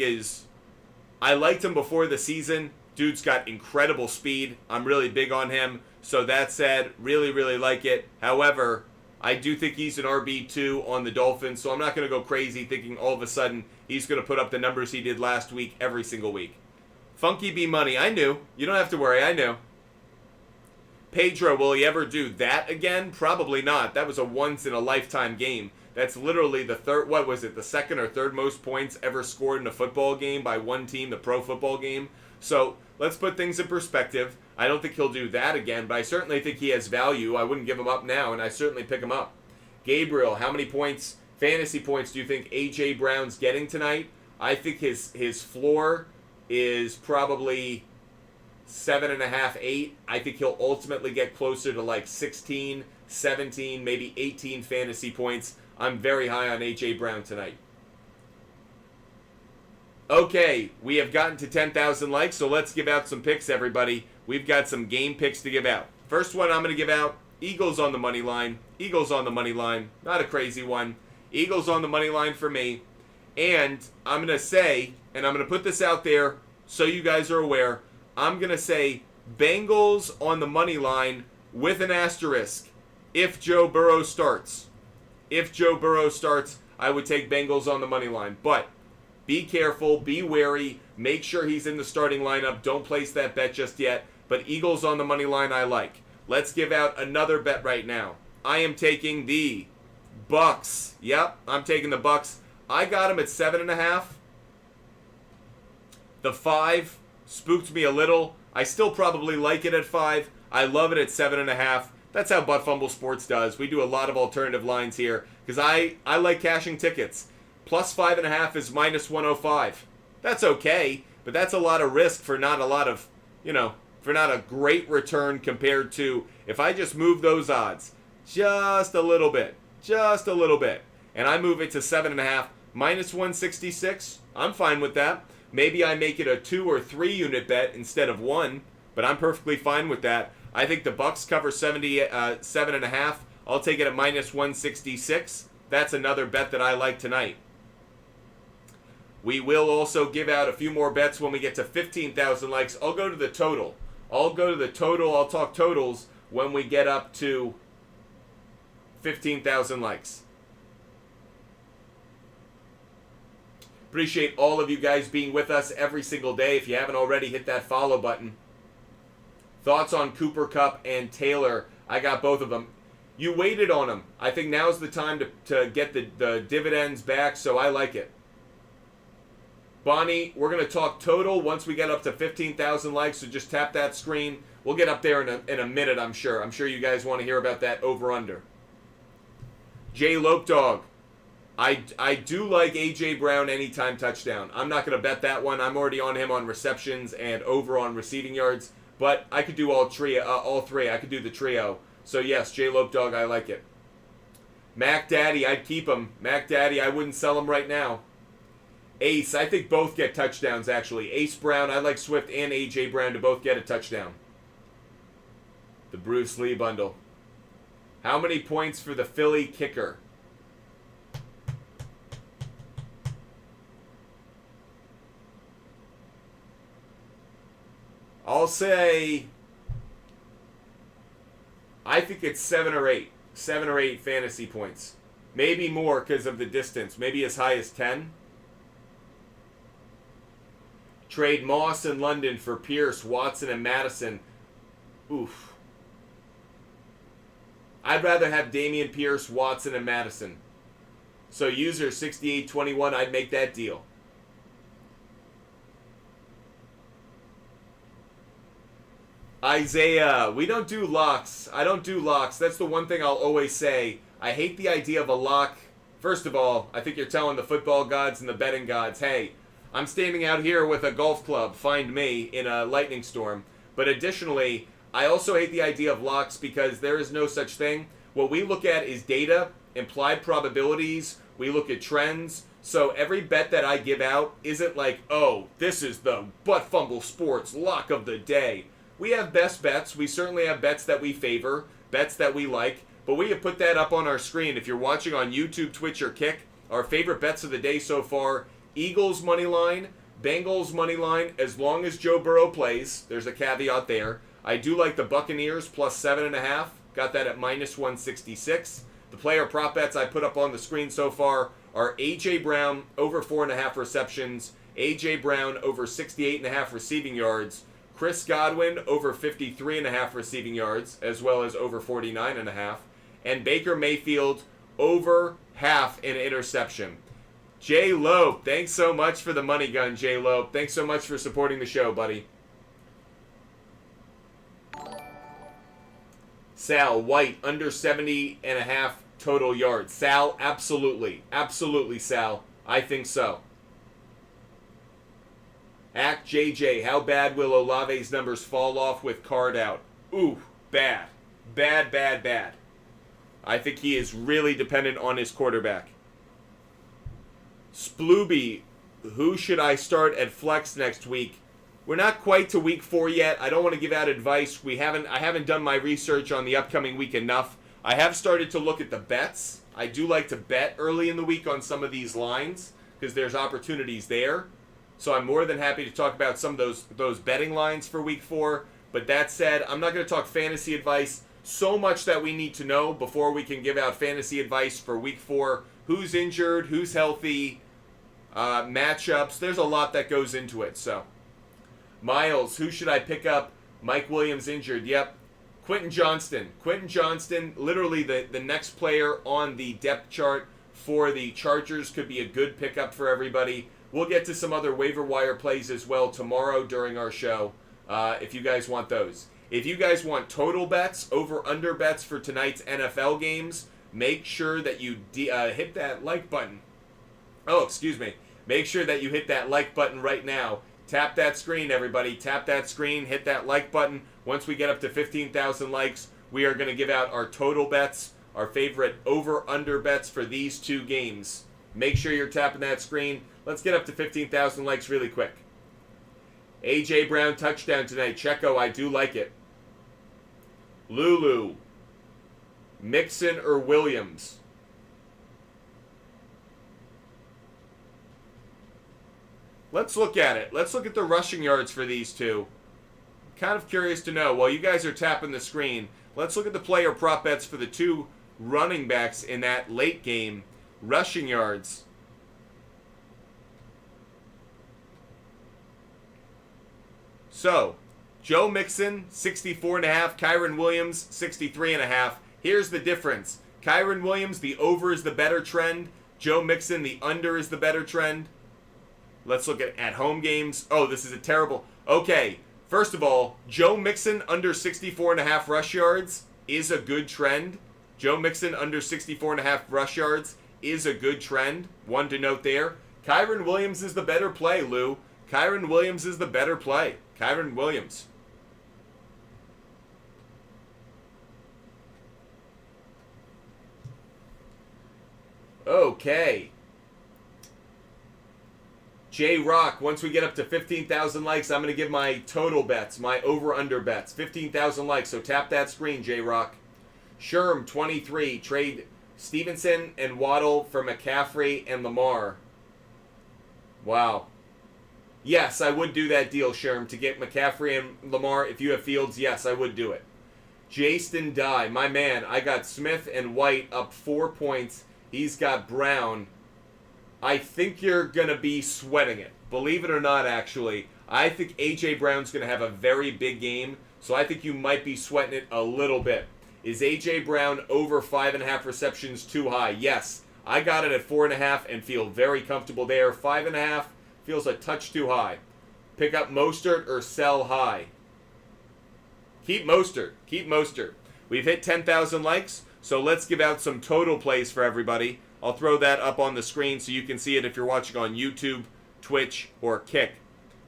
I liked him before the season. Dude's got incredible speed. I'm really big on him. So that said, really, really like it. However, I do think he's an RB2 on the Dolphins, so I'm not going to go crazy thinking all of a sudden he's going to put up the numbers he did last week every single week. Funky B Money, I knew. You don't have to worry, I knew. Pedro, will he ever do that again? Probably not. That was a once-in-a-lifetime game. That's literally the second or third most points ever scored in a football game by one team, the pro football game. So let's put things in perspective. I don't think he'll do that again, but I certainly think he has value. I wouldn't give him up now, and I certainly pick him up. Gabriel, how many points, fantasy points, do you think A.J. Brown's getting tonight? I think his floor is probably 7.5, 8. I think he'll ultimately get closer to like 16, 17, maybe 18 fantasy points. I'm very high on A.J. Brown tonight. Okay, we have gotten to 10,000 likes, so let's give out some picks, everybody. We've got some game picks to give out. First one I'm going to give out, Eagles on the money line. Eagles on the money line. Not a crazy one. Eagles on the money line for me. And I'm going to say, and I'm going to put this out there so you guys are aware, I'm going to say Bengals on the money line with an asterisk if Joe Burrow starts. If Joe Burrow starts, I would take Bengals on the money line. But be careful, be wary, make sure he's in the starting lineup. Don't place that bet just yet. But Eagles on the money line I like. Let's give out another bet right now. I am taking the Bucks. Yep, I'm taking the Bucks. I got them at 7.5. The 5 spooked me a little. I still probably like it at 5. I love it at 7.5. That's how Butt Fumble Sports does. We do a lot of alternative lines here because I like cashing tickets. Plus 5.5 is minus 105. That's okay, but that's a lot of risk for not a lot of, for not a great return compared to if I just move those odds just a little bit, and I move it to 7.5, minus 166. I'm fine with that. Maybe I make it a 2 or 3 unit bet instead of 1, but I'm perfectly fine with that. I think the Bucks cover 7.5. I'll take it at minus 166. That's another bet that I like tonight. We will also give out a few more bets when we get to 15,000 likes. I'll go to the total. I'll talk totals when we get up to 15,000 likes. Appreciate all of you guys being with us every single day. If you haven't already, hit that follow button. Thoughts on Cooper Kupp and Taylor? I got both of them. You waited on them. I think now's the time to get the dividends back, so I like it. Bonnie, we're going to talk total once we get up to 15,000 likes, so just tap that screen. We'll get up there in a minute, I'm sure. I'm sure you guys want to hear about that over-under. Jay Lopedog, I do like A.J. Brown anytime touchdown. I'm not going to bet that one. I'm already on him on receptions and over on receiving yards, but I could do all three. I could do the trio. So yes, Jay Lopedog, I like it. Mac Daddy, I'd keep him. Mac Daddy, I wouldn't sell him right now. Ace, I think both get touchdowns, actually. Ace Brown, I like Swift and A.J. Brown to both get a touchdown. The Bruce Lee bundle. How many points for the Philly kicker? I'll say, I think it's 7 or 8. 7 or 8 fantasy points. Maybe more because of the distance. Maybe as high as 10. Trade Moss and London for Pierce, Watson, and Madison. Oof. I'd rather have Damian Pierce, Watson, and Madison. So user 6821, I'd make that deal. Isaiah, we don't do locks. I don't do locks. That's the one thing I'll always say. I hate the idea of a lock. First of all, I think you're telling the football gods and the betting gods, hey, I'm standing out here with a golf club. Find me in a lightning storm. But additionally, I also hate the idea of locks because there is no such thing. What we look at is data, implied probabilities. We look at trends. So every bet that I give out isn't like, oh, this is the Butt Fumble Sports lock of the day. We have best bets. We certainly have bets that we favor, bets that we like. But we have put that up on our screen. If you're watching on YouTube, Twitch, or Kick, our favorite bets of the day so far, Eagles money line, Bengals money line, as long as Joe Burrow plays. There's a caveat there. I do like the Buccaneers plus 7.5. Got that at minus 166. The player prop bets I put up on the screen so far are A.J. Brown over 4.5 receptions, A.J. Brown over 68.5 receiving yards, Chris Godwin over 53.5 receiving yards, as well as over 49.5, and Baker Mayfield over half an interception. Jay Lope, thanks so much for the money gun, Jay Lope. Thanks so much for supporting the show, buddy. Sal, White, under 70.5 total yards. Sal, absolutely. Absolutely, Sal. I think so. Hack JJ, how bad will Olave's numbers fall off with card out? Ooh, bad. Bad, bad, bad. I think he is really dependent on his quarterback. Splooby, who should I start at flex next week? We're not quite to week 4 yet. I don't want to give out advice. I haven't done my research on the upcoming week enough. I have started to look at the bets. I do like to bet early in the week on some of these lines because there's opportunities there. So I'm more than happy to talk about some of those betting lines for week 4. But that said, I'm not going to talk fantasy advice. So much that we need to know before we can give out fantasy advice for week 4. Who's injured, who's healthy, matchups. There's a lot that goes into it. So, Miles, who should I pick up? Mike Williams injured. Yep. Quentin Johnston. Quentin Johnston, literally the next player on the depth chart for the Chargers, could be a good pickup for everybody. We'll get to some other waiver wire plays as well tomorrow during our show if you guys want those. If you guys want total bets, over-under bets for tonight's NFL games, make sure that you hit that like button. Oh, excuse me. Make sure that you hit that like button right now. Tap that screen, everybody. Tap that screen. Hit that like button. Once we get up to 15,000 likes, we are going to give out our total bets, our favorite over-under bets for these 2 games. Make sure you're tapping that screen. Let's get up to 15,000 likes really quick. A.J. Brown touchdown tonight. Checo, I do like it. Lulu. Mixon or Williams? Let's look at it. Let's look at the rushing yards for these 2. Kind of curious to know. While you guys are tapping the screen, let's look at the player prop bets for the 2 running backs in that late game. Rushing yards. So, Joe Mixon, 64.5. Kyren Williams, 63.5. Here's the difference. Kyren Williams, the over is the better trend. Joe Mixon, the under is the better trend. Let's look at home games. Oh, this is a terrible... Okay, first of all, Joe Mixon under 64.5 rush yards is a good trend. Joe Mixon under 64.5 rush yards is a good trend. One to note there. Kyren Williams is the better play, Lou. Kyren Williams is the better play. Kyren Williams. Okay. J-Rock, once we get up to 15,000 likes, I'm going to give my total bets, my over-under bets. 15,000 likes, so tap that screen, J-Rock. Sherm, 23, trade Stevenson and Waddle for McCaffrey and Lamar. Wow. Yes, I would do that deal, Sherm, to get McCaffrey and Lamar. If you have Fields, yes, I would do it. Jaston Dye, my man, I got Smith and White up 4 points. He's got Brown. I think you're going to be sweating it. Believe it or not, actually. I think A.J. Brown's going to have a very big game, so I think you might be sweating it a little bit. Is A.J. Brown over 5.5 receptions too high? Yes. I got it at 4.5 and feel very comfortable there. 5.5 feels a touch too high. Pick up Mostert or sell high? Keep Mostert. Keep Mostert. We've hit 10,000 likes, so let's give out some total plays for everybody. I'll throw that up on the screen so you can see it if you're watching on YouTube, Twitch, or Kick.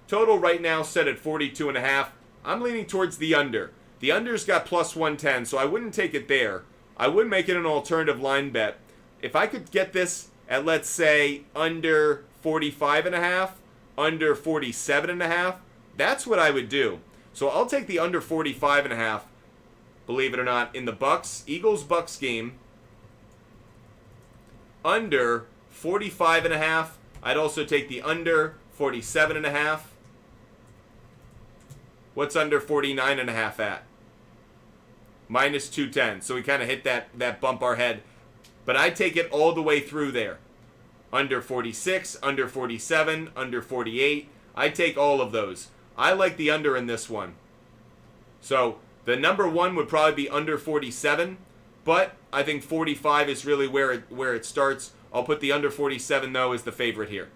Total right now set at 42.5. I'm leaning towards the under. The under's got plus 110, so I wouldn't take it there. I would make it an alternative line bet. If I could get this at, let's say, under 45.5, under 47.5, that's what I would do. So I'll take the under 45.5, believe it or not, in the Eagles-Bucks game. Under 45.5. I'd also take the under 47.5. What's under 49.5 at? Minus 210. So we kind of hit that bump our head. But I'd take it all the way through there. Under 46, under 47, under 48. I'd take all of those. I like the under in this one. So the number 1 would probably be under 47. But I think 45 is really where it starts. I'll put the under 47, though, as the favorite here.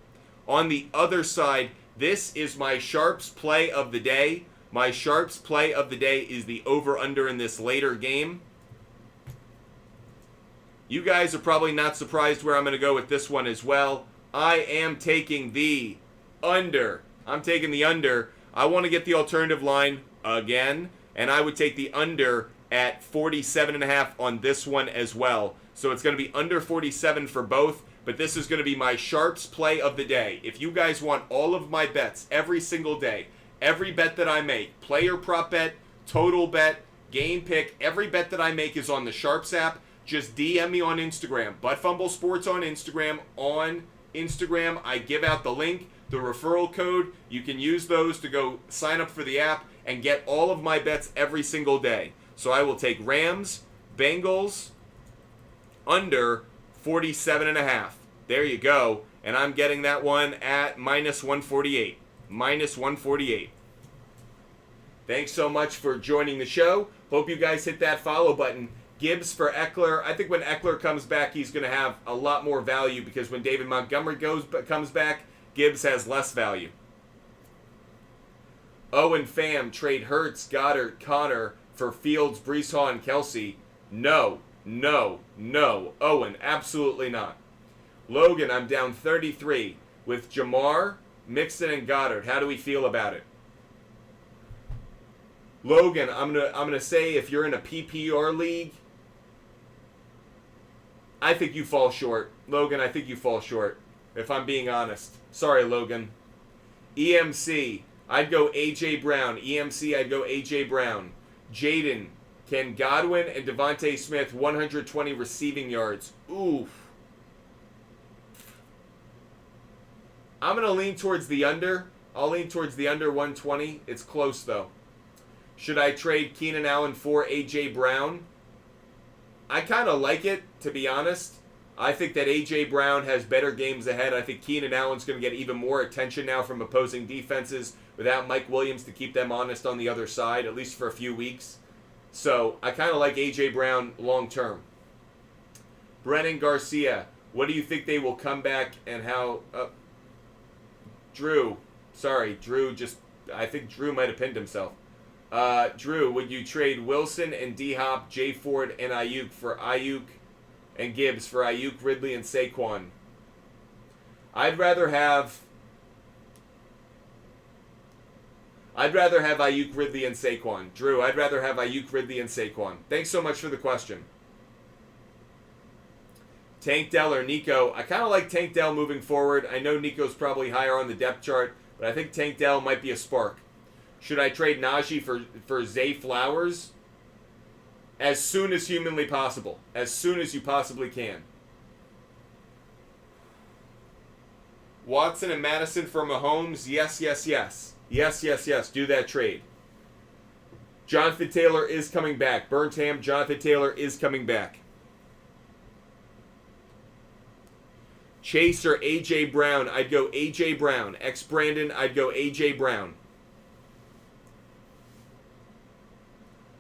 On the other side, this is my SHARPZ play of the day. My SHARPZ play of the day is the over-under in this later game. You guys are probably not surprised where I'm going to go with this one as well. I am taking the under. I'm taking the under. I want to get the alternative line again, and I would take the under at 47.5 on this one as well. So it's going to be under 47 for both, but this is going to be my Sharps play of the day. If you guys want all of my bets every single day, every bet that I make, player prop bet, total bet, game pick, every bet that I make is on the Sharps app. Just DM me on Instagram, ButtFumble Sports on Instagram. On Instagram, I give out the link, the referral code. You can use those to go sign up for the app and get all of my bets every single day. So I will take Rams, Bengals, under 47.5. There you go. And I'm getting that one at minus 148. Minus 148. Thanks so much for joining the show. Hope you guys hit that follow button. Gibbs for Eckler. I think when Eckler comes back, he's going to have a lot more value because when David Montgomery comes back, Gibbs has less value. Owen Pham, trade Hurts, Goddard, Connor for Fields, Breece Hall, and Kelsey. No. Owen, absolutely not. Logan, I'm down 33 with Jamar, Mixon, and Goddard. How do we feel about it? Logan, I'm gonna say if you're in a PPR league, I think you fall short. Logan, I think you fall short, if I'm being honest. Sorry, Logan. EMC, I'd go A.J. Brown. EMC, I'd go A.J. Brown. Jaden, can Godwin and Devontae Smith 120 receiving yards? Oof. I'm going to lean towards the under. I'll lean towards the under 120. It's close, though. Should I trade Keenan Allen for A.J. Brown? I kind of like it, to be honest. I think that A.J. Brown has better games ahead. I think Keenan Allen's going to get even more attention now from opposing defenses without Mike Williams to keep them honest on the other side, at least for a few weeks. So I kind of like A.J. Brown long term. Brennan Garcia, what do you think they will come back and how... Drew, I think Drew might have pinned himself. Drew, would you trade Wilson and D-Hop, Jay Ford, and Ayuk for Ayuk and Gibbs for Ayuk, Ridley, and Saquon? I'd rather have Ayuk, Ridley, and Saquon. Drew, I'd rather have Ayuk, Ridley, and Saquon. Thanks so much for the question. Tank Dell or Nico. I kind of like Tank Dell moving forward. I know Nico's probably higher on the depth chart, but I think Tank Dell might be a spark. Should I trade Najee for Zay Flowers? As soon as humanly possible. As soon as you possibly can. Watson and Madison for Mahomes? Yes. Yes. Do that trade. Jonathan Taylor is coming back. Burnham, Jonathan Taylor is coming back. Chase or A.J. Brown? I'd go A.J. Brown. Brandon, I'd go A.J. Brown.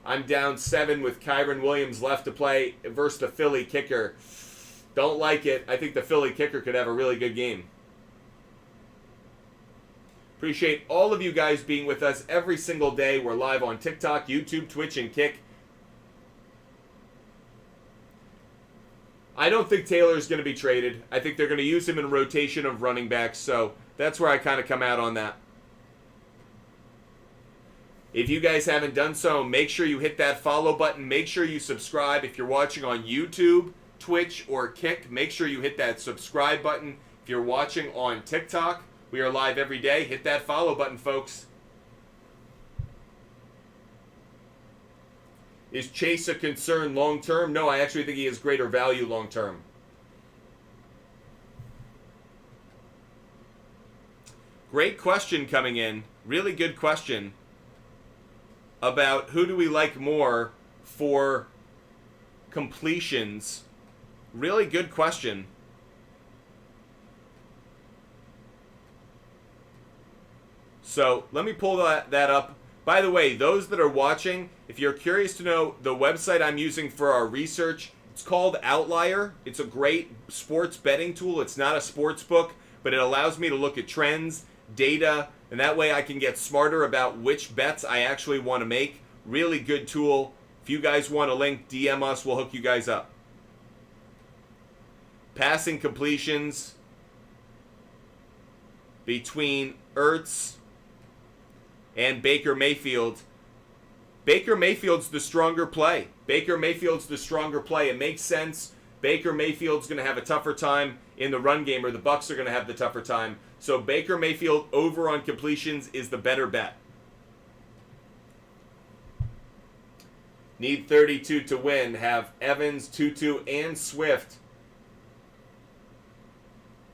I'm down 7 with Kyron Williams left to play versus the Philly kicker. Don't like it. I think the Philly kicker could have a really good game. Appreciate all of you guys being with us every single day. We're live on TikTok, YouTube, Twitch, and Kick. I don't think Taylor's going to be traded. I think they're going to use him in a rotation of running backs, so that's where I kind of come out on that. If you guys haven't done so, make sure you hit that follow button. Make sure you subscribe. If you're watching on YouTube, Twitch, or Kick, make sure you hit that subscribe button. If you're watching on TikTok, we are live every day. Hit that follow button, folks. Is Chase a concern long term? No, I actually think he has greater value long term. Great question coming in. Really good question about who do we like more for completions. Really good question. So let me pull that up. By the way, those that are watching, if you're curious to know the website I'm using for our research, it's called Outlier. It's a great sports betting tool. It's not a sports book, but it allows me to look at trends, data, and that way I can get smarter about which bets I actually want to make. Really good tool. If you guys want a link, DM us. We'll hook you guys up. Passing completions between Ertz and Baker Mayfield. Baker Mayfield's the stronger play. Baker Mayfield's the stronger play. It makes sense. Baker Mayfield's going to have a tougher time in the run game, or the Bucs are going to have the tougher time. So Baker Mayfield over on completions is the better bet. Need 32 to win. Have Evans, Tutu, and Swift.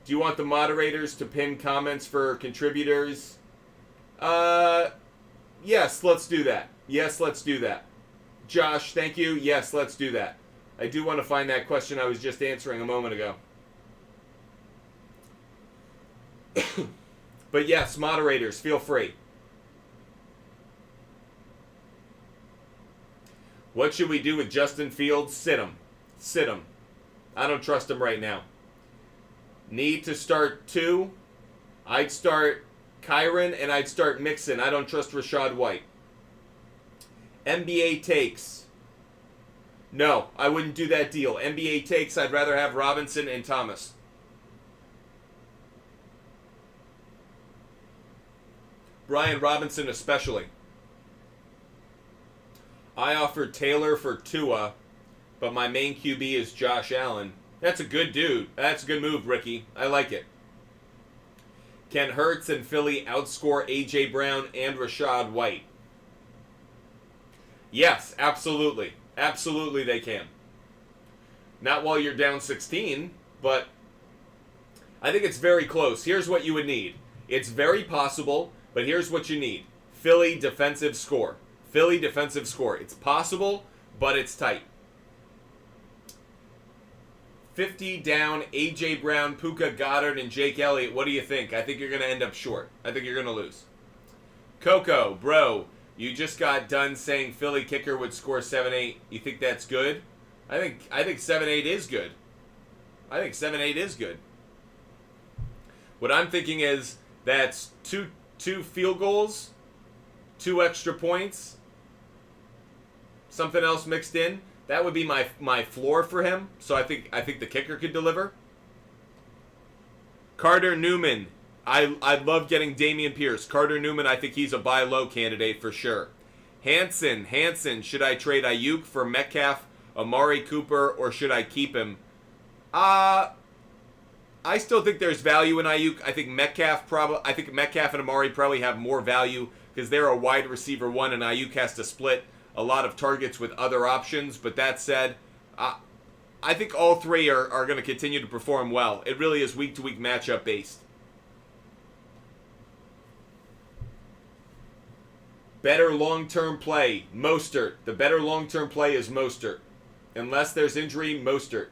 Do you want the moderators to pin comments for contributors? Yes, let's do that. Yes, let's do that. Josh, thank you. Yes, let's do that. I do want to find that question I was just answering a moment ago. But yes, moderators, feel free. What should we do with Justin Fields? Sit him. Sit him. I don't trust him right now. Need to start 2. I'd start Kyron and I'd start Mixon. I don't trust Rashad White. NBA takes. No, I wouldn't do that deal. NBA takes, I'd rather have Robinson and Thomas. Brian Robinson especially. I offered Taylor for Tua, but my main QB is Josh Allen. That's a good dude. That's a good move, Ricky. I like it. Can Hurts and Philly outscore A.J. Brown and Rashad White? Yes, absolutely. Absolutely they can. Not while you're down 16, but I think it's very close. Here's what you would need. It's very possible, but here's what you need. Philly defensive score. Philly defensive score. It's possible, but it's tight. 50 down, A.J. Brown, Puka Goddard, and Jake Elliott. What do you think? I think you're going to end up short. I think you're going to lose. Coco, bro, you just got done saying Philly kicker would score 7-8. You think that's good? I think 7-8 is good. I think 7-8 is good. What I'm thinking is that's two field goals, 2 extra points, something else mixed in. That would be my floor for him. So I think the kicker could deliver. Carter Newman. I love getting Dameon Pierce. Carter Newman, I think he's a buy low candidate for sure. Hanson, should I trade Ayuk for Metcalf, Amari Cooper, or should I keep him? I still think there's value in Ayuk. I think Metcalf and Amari probably have more value because they're a wide receiver 1 and Ayuk has to split a lot of targets with other options. But that said, I think all 3 are going to continue to perform well. It really is week-to-week matchup based. Better long-term play, Mostert. The better long-term play is Mostert. Unless there's injury, Mostert.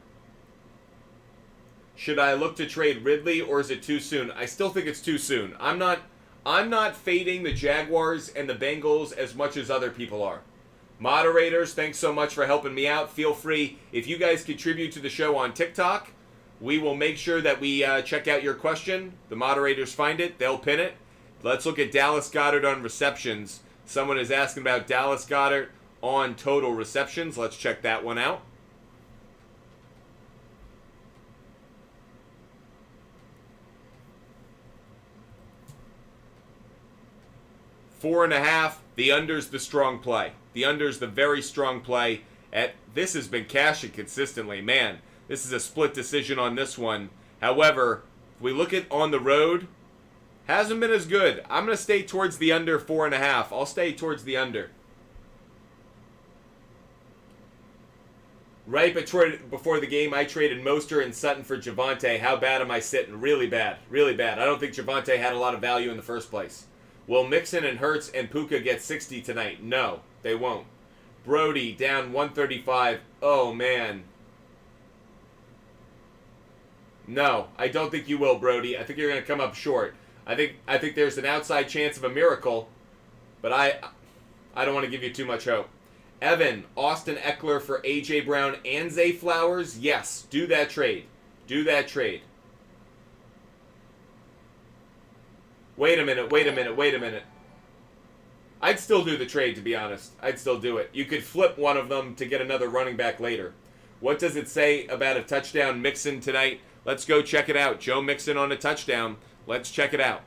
Should I look to trade Ridley or is it too soon? I still think it's too soon. I'm not fading the Jaguars and the Bengals as much as other people are. Moderators, thanks so much for helping me out. Feel free, if you guys contribute to the show on TikTok, we will make sure that we check out your question. The moderators find it, they'll pin it. Let's look at Dallas Goedert on receptions. Someone is asking about Dallas Goedert on total receptions. Let's check that one out. Four and a half. The under's the strong play. The under's the very strong play. This has been cashing consistently. Man, this is a split decision on this one. However, if we look at on the road, hasn't been as good. I'm going to stay towards the under 4.5. I'll stay towards the under. Right before the game, I traded Mostert and Sutton for Javonte. How bad am I sitting? Really bad. Really bad. I don't think Javonte had a lot of value in the first place. Will Mixon and Hurts and Puka get 60 tonight? No, they won't. Brody down 135. Oh, man. No, I don't think you will, Brody. I think you're going to come up short. I think there's an outside chance of a miracle, but I don't want to give you too much hope. Evan, Austin Eckler for A.J. Brown and Zay Flowers? Yes, do that trade. Do that trade. Wait a minute. I'd still do the trade, to be honest. I'd still do it. You could flip one of them to get another running back later. What does it say about a touchdown Mixon tonight? Let's go check it out. Joe Mixon on a touchdown. Let's check it out.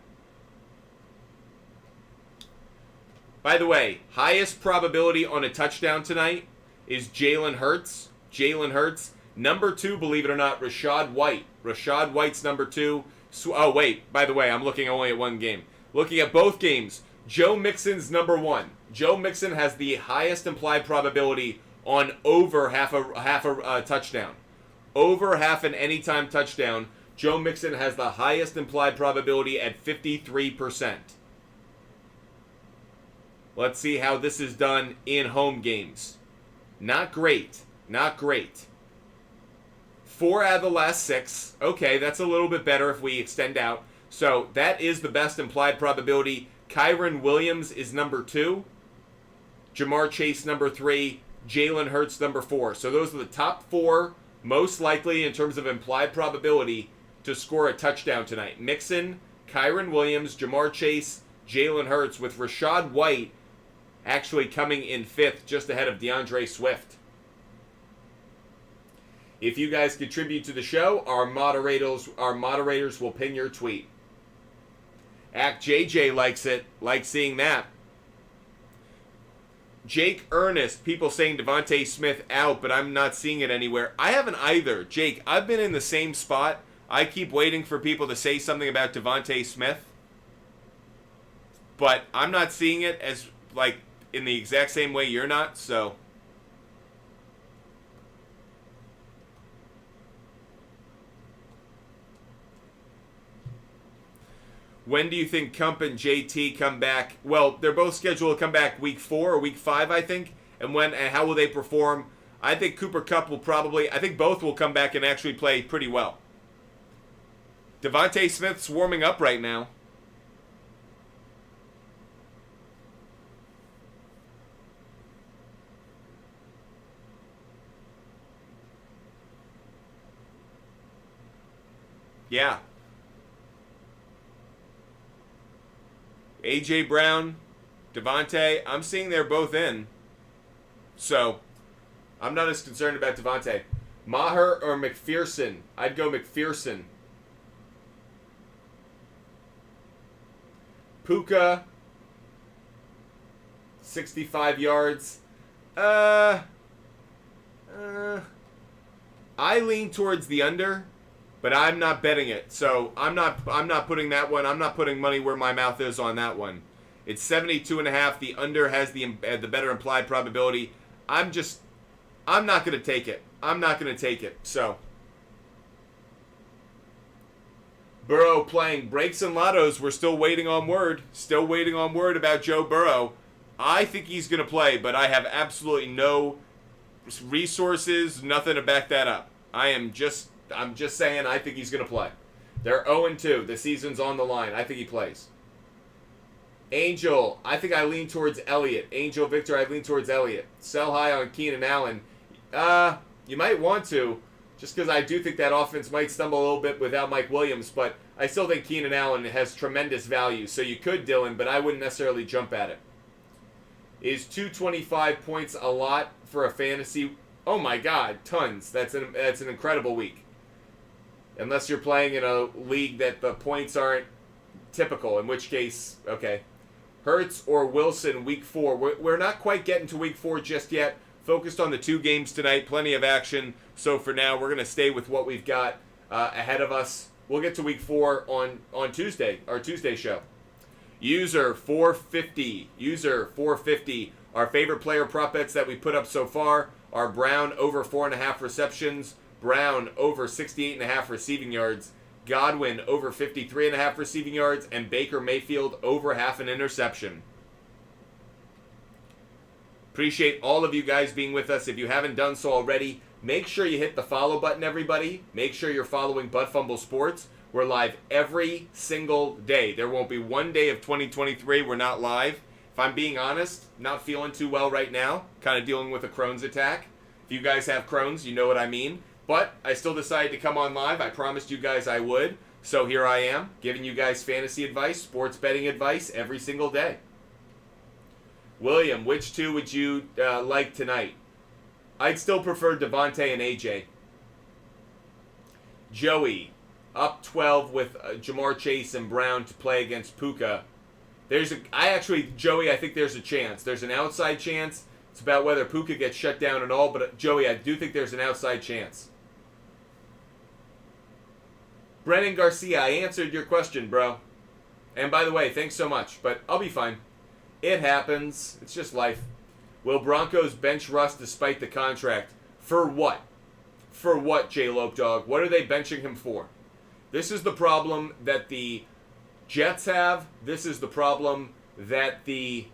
By the way, highest probability on a touchdown tonight is Jalen Hurts. Jalen Hurts. Number 2, believe it or not, Rachaad White. Rachaad White's number 2. Oh, wait. By the way, I'm looking only at one game. Looking at both games, Joe Mixon's number 1. Joe Mixon has the highest implied probability on over half a touchdown. Over half an anytime touchdown. Joe Mixon has the highest implied probability at 53%. Let's see how this is done in home games. Not great. Not great. 4 out of the last 6. Okay, that's a little bit better if we extend out. So that is the best implied probability. Kyren Williams is number 2. Jamar Chase number 3. Jalen Hurts number 4. So those are the top 4 most likely in terms of implied probability to score a touchdown tonight. Mixon, Kyren Williams, Jamar Chase, Jalen Hurts, with Rachaad White actually coming in 5th, just ahead of DeAndre Swift. If you guys contribute to the show, our moderators will pin your tweet. Act JJ likes it. Like seeing that. Jake Ernest, people saying Devontae Smith out, but I'm not seeing it anywhere. I haven't either. Jake, I've been in the same spot. I keep waiting for people to say something about Devontae Smith, but I'm not seeing it as, like, in the exact same way you're not, so. When do you think Kump and JT come back? Well, they're both scheduled to come back week 4 or week 5, I think. And when and how will they perform? I think Cooper Kupp will I think both will come back and actually play pretty well. Devontae Smith's warming up right now. Yeah. A.J. Brown, Devontae, I'm seeing they're both in. So, I'm not as concerned about Devontae. Maher or McPherson? I'd go McPherson. Puka, 65 yards. I lean towards the under, but I'm not betting it. So I'm not putting that one. I'm not putting money where my mouth is on that one. It's 72.5. The under has the better implied probability. I'm not going to take it. I'm not going to take it. So Burrow playing breaks and lottos. We're still waiting on word. Still waiting on word about Joe Burrow. I think he's going to play, but I have absolutely no resources, nothing to back that up. I'm just saying I think he's going to play. They're 0-2. The season's on the line. I think he plays. Angel, I think I lean towards Elliott. Angel Victor, I lean towards Elliott. Sell high on Keenan Allen. You might want to, just because I do think that offense might stumble a little bit without Mike Williams, but I still think Keenan Allen has tremendous value. So you could, Dylan, but I wouldn't necessarily jump at it. Is 225 points a lot for a fantasy? Oh my God, tons. That's an incredible week. Unless you're playing in a league that the points aren't typical, in which case, okay. Hurts or Wilson, week 4. We're not quite getting to week 4 just yet. Focused on the 2 games tonight, plenty of action. So for now, we're going to stay with what we've got ahead of us. We'll get to week 4 on Tuesday, our Tuesday show. User 450. User 450. Our favorite player prop bets that we put up so far are Brown over 4.5 receptions, Brown over 68.5 receiving yards, Godwin over 53.5 receiving yards, and Baker Mayfield over half an interception. Appreciate all of you guys being with us. If you haven't done so already, make sure you hit the follow button, everybody. Make sure you're following Butt Fumble Sports. We're live every single day. There won't be one day of 2023 we're not live. If I'm being honest, not feeling too well right now. Kind of dealing with a Crohn's attack. If you guys have Crohn's, you know what I mean. But I still decided to come on live. I promised you guys I would. So here I am, giving you guys fantasy advice, sports betting advice every single day. William, which 2 would you like tonight? I'd still prefer Devontae and AJ. Joey, up 12 with Jamar Chase and Brown to play against Puka. Joey, I think there's a chance. There's an outside chance. It's about whether Puka gets shut down and all, but Joey, I do think there's an outside chance. Brennan Garcia, I answered your question, bro. And by the way, thanks so much, but I'll be fine. It happens. It's just life. Will Broncos bench Russ despite the contract? For what? For what, J-Lope Dog? What are they benching him for? This is the problem that the Jets have. This is the problem that in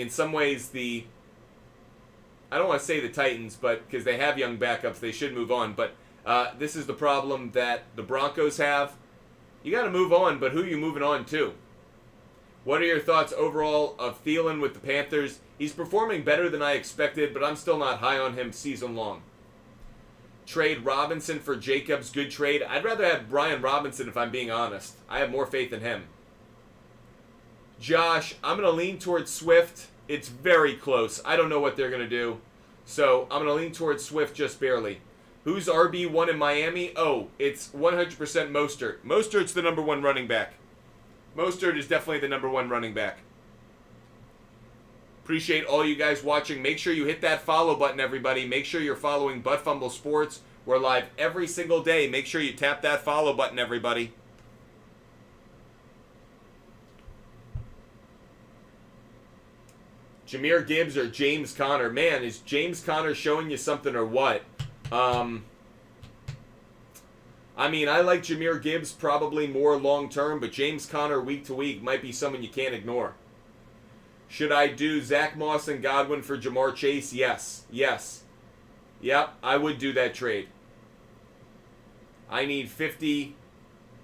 some ways I don't want to say the Titans, but because they have young backups, they should move on. But this is the problem that the Broncos have. You got to move on, but who are you moving on to? What are your thoughts overall of Thielen with the Panthers? He's performing better than I expected, but I'm still not high on him season long. Trade Robinson for Jacobs, good trade. I'd rather have Brian Robinson if I'm being honest. I have more faith in him. Josh, I'm going to lean towards Swift. It's very close. I don't know what they're going to do. So I'm going to lean towards Swift just barely. Who's RB1 in Miami? Oh, it's 100% Mostert. Mostert's the number one running back. Mostert is definitely the number one running back. Appreciate all you guys watching. Make sure you hit that follow button, everybody. Make sure you're following Butt Fumble Sports. We're live every single day. Make sure you tap that follow button, everybody. Jahmyr Gibbs or James Conner? Man, is James Conner showing you something or what? I mean, I like Jahmyr Gibbs probably more long-term, but James Conner week to week might be someone you can't ignore. Should I do Zach Moss and Godwin for Jamar Chase? Yes. Yes. Yep, I would do that trade. I need 50,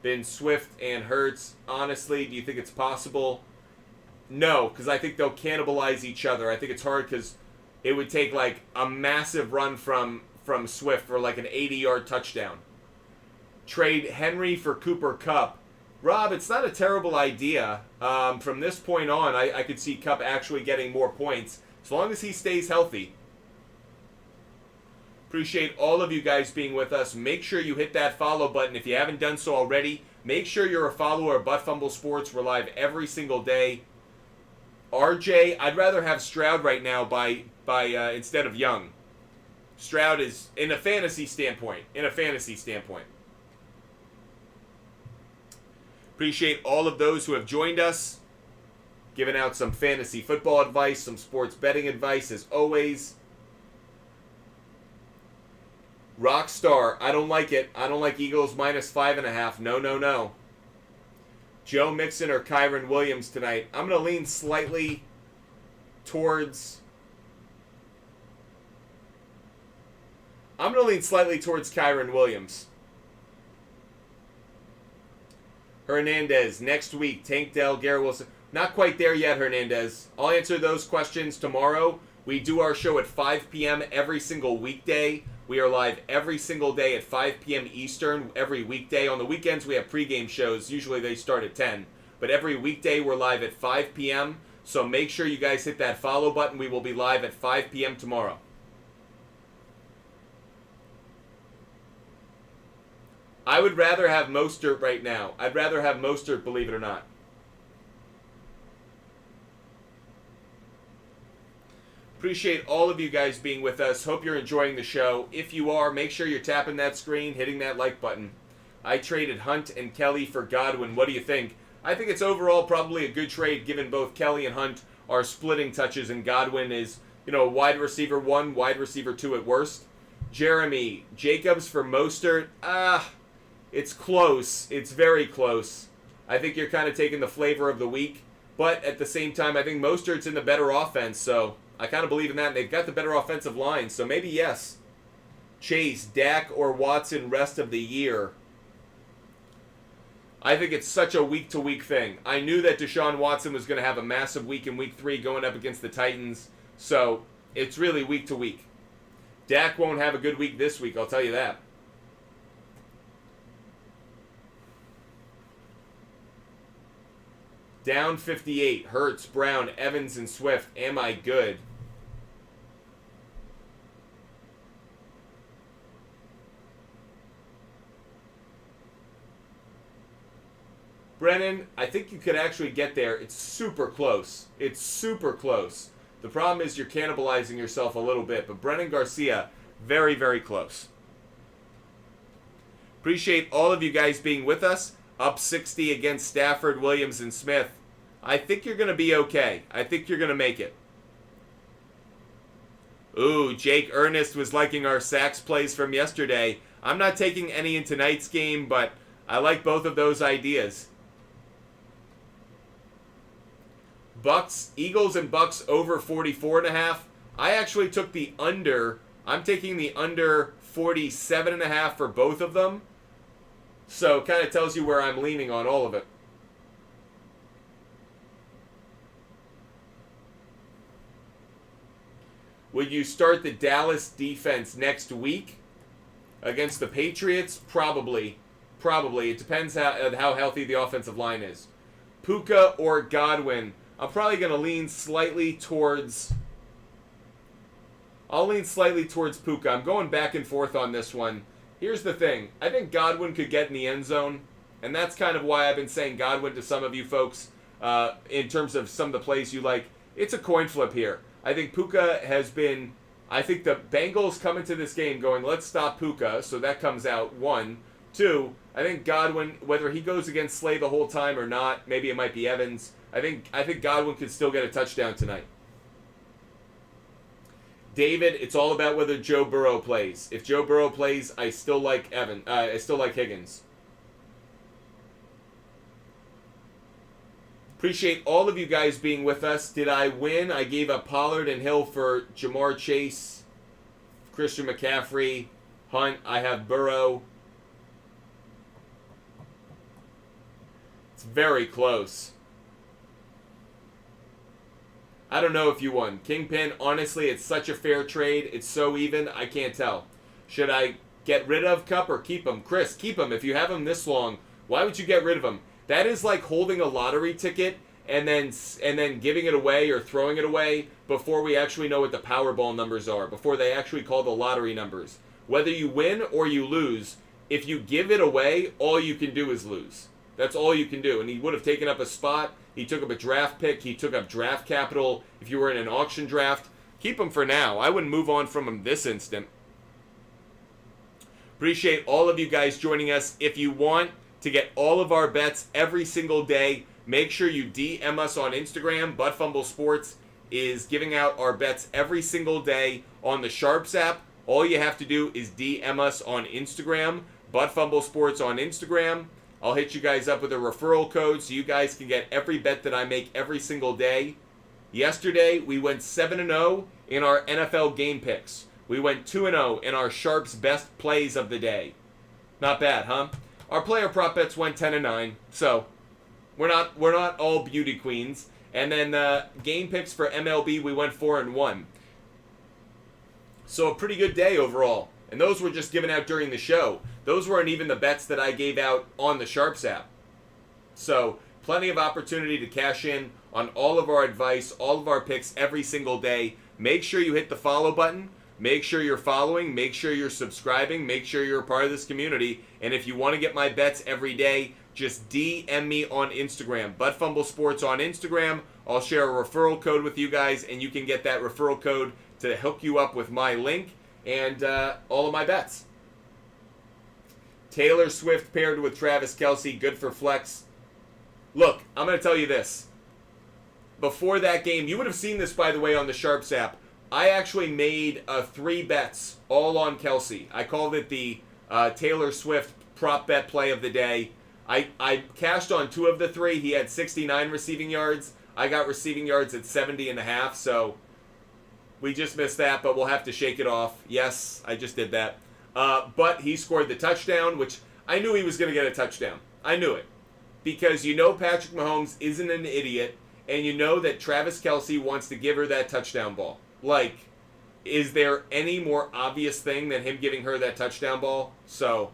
then Swift and Hurts. Honestly, do you think it's possible? No, because I think they'll cannibalize each other. I think it's hard because it would take like a massive run from Swift for like an 80-yard touchdown. Trade Henry for Cooper Kupp. Rob, it's not a terrible idea. From this point on, I could see Kupp actually getting more points as long as he stays healthy. Appreciate all of you guys being with us. Make sure you hit that follow button if you haven't done so already. Make sure you're a follower of Butt Fumble Sports. We're live every single day. RJ, I'd rather have Stroud right now by instead of Young. Stroud is in a fantasy standpoint. Appreciate all of those who have joined us, giving out some fantasy football advice, some sports betting advice as always. Rockstar, I don't like it. I don't like Eagles minus 5.5. No. Joe Mixon or Kyron Williams tonight. I'm going to lean slightly towards Kyron Williams. Hernandez, next week. Tank Dell, Garrett Wilson. Not quite there yet, Hernandez. I'll answer those questions tomorrow. We do our show at 5 p.m. every single weekday. We are live every single day at 5 p.m. Eastern every weekday. On the weekends, we have pregame shows. Usually they start at 10. But every weekday, we're live at 5 p.m. So make sure you guys hit that follow button. We will be live at 5 p.m. tomorrow. I would rather have Mostert right now. I'd rather have Mostert, believe it or not. Appreciate all of you guys being with us. Hope you're enjoying the show. If you are, make sure you're tapping that screen, hitting that like button. I traded Hunt and Kelly for Godwin. What do you think? I think it's overall probably a good trade given both Kelly and Hunt are splitting touches and Godwin is, wide receiver 1, wide receiver 2 at worst. Jeremy, Jacobs for Mostert. It's close. It's very close. I think you're kind of taking the flavor of the week. But at the same time, I think Mostert's in the better offense, so I kind of believe in that. And they've got the better offensive line, so maybe yes. Chase, Dak, or Watson rest of the year. I think it's such a week-to-week thing. I knew that Deshaun Watson was going to have a massive week in week 3 going up against the Titans, so it's really week-to-week. Dak won't have a good week this week, I'll tell you that. Down 58. Hurts, Brown, Evans, and Swift. Am I good? Brennan, I think you could actually get there. It's super close. It's super close. The problem is you're cannibalizing yourself a little bit, but Brennan Garcia, very, very close. Appreciate all of you guys being with us. Up 60 against Stafford, Williams, and Smith. I think you're going to be okay. I think you're going to make it. Ooh, Jake Ernest was liking our Sacks plays from yesterday. I'm not taking any in tonight's game, but I like both of those ideas. Bucks, Eagles and Bucks over 44.5. I actually took the under. I'm taking the under 47.5 for both of them. So kind of tells you where I'm leaning on all of it. Would you start the Dallas defense next week against the Patriots? Probably. Probably. It depends how healthy the offensive line is. Puka or Godwin? I'm probably going to lean slightly towards... I'll lean slightly towards Puka. I'm going back and forth on this one. Here's the thing. I think Godwin could get in the end zone, and that's kind of why I've been saying Godwin to some of you folks in terms of some of the plays you like. It's a coin flip here. I think Puka has been... I think the Bengals come into this game going, let's stop Puka, so that comes out, 1. 2, I think Godwin, whether he goes against Slay the whole time or not, maybe it might be Evans, I think Godwin could still get a touchdown tonight. David, it's all about whether Joe Burrow plays. If Joe Burrow plays, I still like Higgins. Appreciate all of you guys being with us. Did I win? I gave up Pollard and Hill for Jamar Chase, Christian McCaffrey, Hunt. I have Burrow. It's very close. I don't know if you won. Kingpin, honestly, it's such a fair trade. It's so even, I can't tell. Should I get rid of Cup or keep him? Chris, keep him. If you have him this long, why would you get rid of him? That is like holding a lottery ticket and then giving it away or throwing it away before we actually know what the Powerball numbers are, before they actually call the lottery numbers. Whether you win or you lose, if you give it away, all you can do is lose. That's all you can do. And he would have taken up a spot. He took up a draft pick. He took up draft capital. If you were in an auction draft, keep him for now. I wouldn't move on from him this instant. Appreciate all of you guys joining us. If you want to get all of our bets every single day, make sure you DM us on Instagram. Butt Fumble Sports is giving out our bets every single day on the SHARPZ app. All you have to do is DM us on Instagram. Butt Fumble Sports on Instagram. I'll hit you guys up with a referral code so you guys can get every bet that I make every single day. Yesterday, we went 7-0 in our NFL game picks. We went 2-0 in our SHARPZ best plays of the day. Not bad, huh? Our player prop bets went 10-9, so we're not all beauty queens. And then game picks for MLB, we went 4-1. So a pretty good day overall. And those were just given out during the show. Those weren't even the bets that I gave out on the SHARPZ app. So plenty of opportunity to cash in on all of our advice, all of our picks every single day. Make sure you hit the follow button. Make sure you're following. Make sure you're subscribing. Make sure you're a part of this community. And if you want to get my bets every day, just DM me on Instagram. Butt Fumble Sports on Instagram. I'll share a referral code with you guys, and you can get that referral code to hook you up with my link and all of my bets. Taylor Swift paired with Travis Kelce, good for flex. Look, I'm going to tell you this. Before that game, you would have seen this, by the way, on the SHARPZ app. I actually made 3 bets all on Kelce. I called it the Taylor Swift prop bet play of the day. I cashed on 2 of the 3. He had 69 receiving yards. I got receiving yards at 70.5, so we just missed that, but we'll have to shake it off. Yes, I just did that. But he scored the touchdown, which I knew he was going to get a touchdown. I knew it. Because you know Patrick Mahomes isn't an idiot, and you know that Travis Kelce wants to give her that touchdown ball. Like, is there any more obvious thing than him giving her that touchdown ball? So,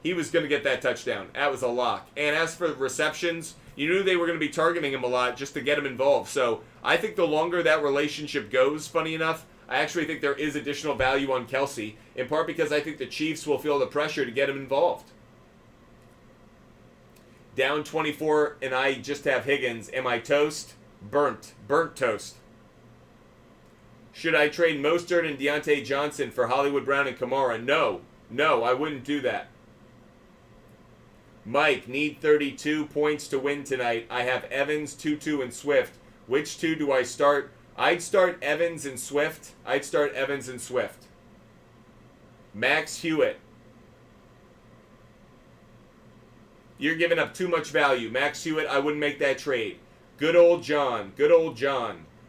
he was going to get that touchdown. That was a lock. And as for receptions, you knew they were going to be targeting him a lot just to get him involved. So, I think the longer that relationship goes, funny enough, I actually think there is additional value on Kelce, in part because I think the Chiefs will feel the pressure to get him involved. Down 24, and I just have Higgins. Am I toast? Burnt toast. Should I trade Mostert and Deontay Johnson for Hollywood Brown and Kamara? No, I wouldn't do that. Mike, need 32 points to win tonight. I have Evans, Tutu, and Swift. Which two do I start? I'd start Evans and Swift. Max Hewitt. You're giving up too much value. Max Hewitt, I wouldn't make that trade. Good old John.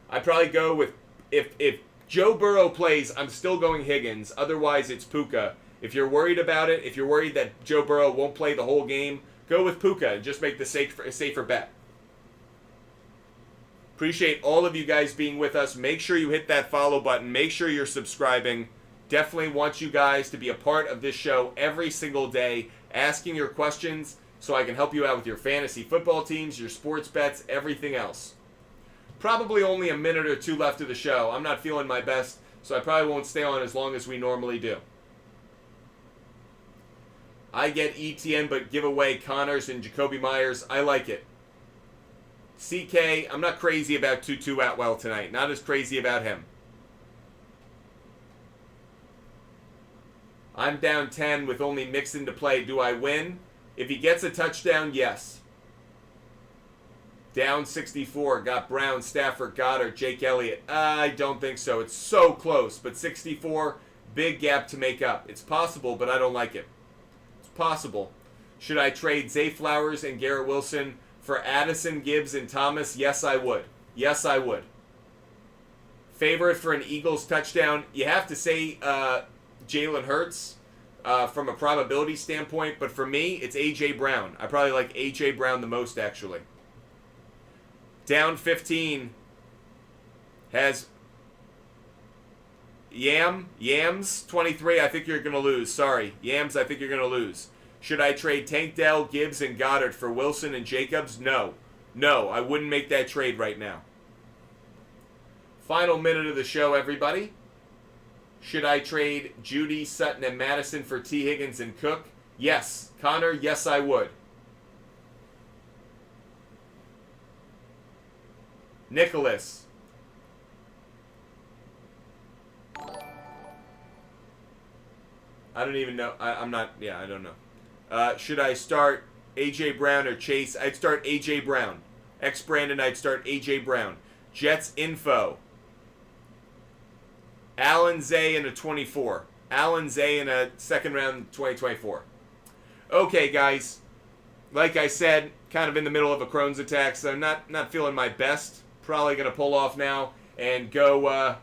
I'd probably go with, if Joe Burrow plays, I'm still going Higgins. Otherwise, it's Puka. If you're worried about it, if you're worried that Joe Burrow won't play the whole game, go with Puka and just make the safer bet. Appreciate all of you guys being with us. Make sure you hit that follow button. Make sure you're subscribing. Definitely want you guys to be a part of this show every single day, asking your questions so I can help you out with your fantasy football teams, your sports bets, everything else. Probably only a minute or two left of the show. I'm not feeling my best, so I probably won't stay on as long as we normally do. I get ETN but give away Connors and Jacoby Myers. I like it. CK, I'm not crazy about Tutu Atwell tonight. Not as crazy about him. I'm down 10 with only Mixon to play. Do I win? If he gets a touchdown, yes. Down 64. Got Brown, Stafford, Goddard, Jake Elliott. I don't think so. It's so close. But 64, big gap to make up. It's possible, but I don't like it. It's possible. Should I trade Zay Flowers and Garrett Wilson for Addison, Gibbs, and Thomas? Yes, I would. Favorite for an Eagles touchdown? You have to say Jalen Hurts from a probability standpoint, but for me, it's A.J. Brown. I probably like A.J. Brown the most, actually. Down 15 has Yams 23. I think you're going to lose. Sorry. Yams, I think you're going to lose. Should I trade Tank Dell, Gibbs, and Goddard for Wilson and Jacobs? No, I wouldn't make that trade right now. Final minute of the show, everybody. Should I trade Judy, Sutton, and Madison for T. Higgins and Cook? Yes. Connor, yes, I would. Nicholas. I don't even know. I don't know. Should I start A.J. Brown or Chase? I'd start A.J. Brown. Brandon, I'd start A.J. Brown. Jets info. Allen Zay in a 24. Allen Zay in a second round 2024. Okay, guys. Like I said, kind of in the middle of a Crohn's attack, so not feeling my best. Probably going to pull off now and go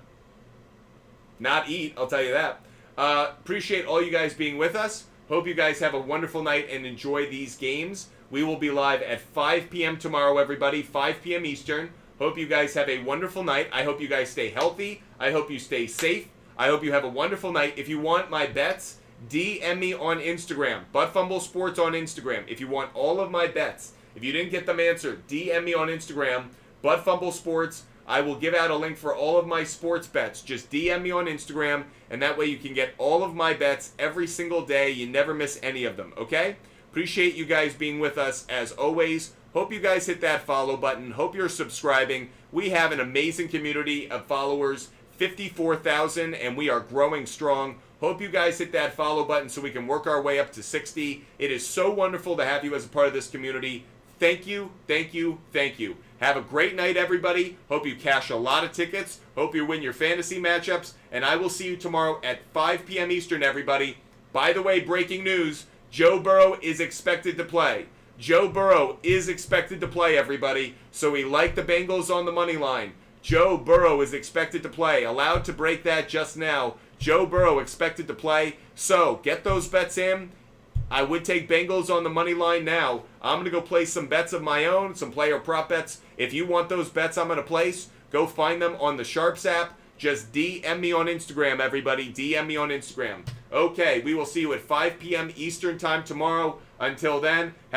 not eat, I'll tell you that. Appreciate all you guys being with us. Hope you guys have a wonderful night and enjoy these games. We will be live at 5 p.m. tomorrow, everybody. 5 p.m. Eastern. Hope you guys have a wonderful night. I hope you guys stay healthy. I hope you stay safe. I hope you have a wonderful night. If you want my bets, DM me on Instagram. Butt Fumble Sports on Instagram. If you want all of my bets, if you didn't get them answered, DM me on Instagram. Butt Fumble Sports. I will give out a link for all of my sports bets. Just DM me on Instagram, and that way you can get all of my bets every single day. You never miss any of them, okay? Appreciate you guys being with us as always. Hope you guys hit that follow button. Hope you're subscribing. We have an amazing community of followers, 54,000, and we are growing strong. Hope you guys hit that follow button so we can work our way up to 60. It is so wonderful to have you as a part of this community. Thank you, thank you, thank you. Have a great night, everybody. Hope you cash a lot of tickets. Hope you win your fantasy matchups. And I will see you tomorrow at 5 p.m. Eastern, everybody. By the way, breaking news, Joe Burrow is expected to play. Joe Burrow is expected to play, everybody. So we like the Bengals on the money line. Joe Burrow is expected to play. Allowed to break that just now. Joe Burrow expected to play. So get those bets in. I would take Bengals on the money line now. I'm going to go place some bets of my own, some player prop bets. If you want those bets I'm going to place, go find them on the SHARPZ app. Just DM me on Instagram, everybody. DM me on Instagram. Okay, we will see you at 5 p.m. Eastern time tomorrow. Until then,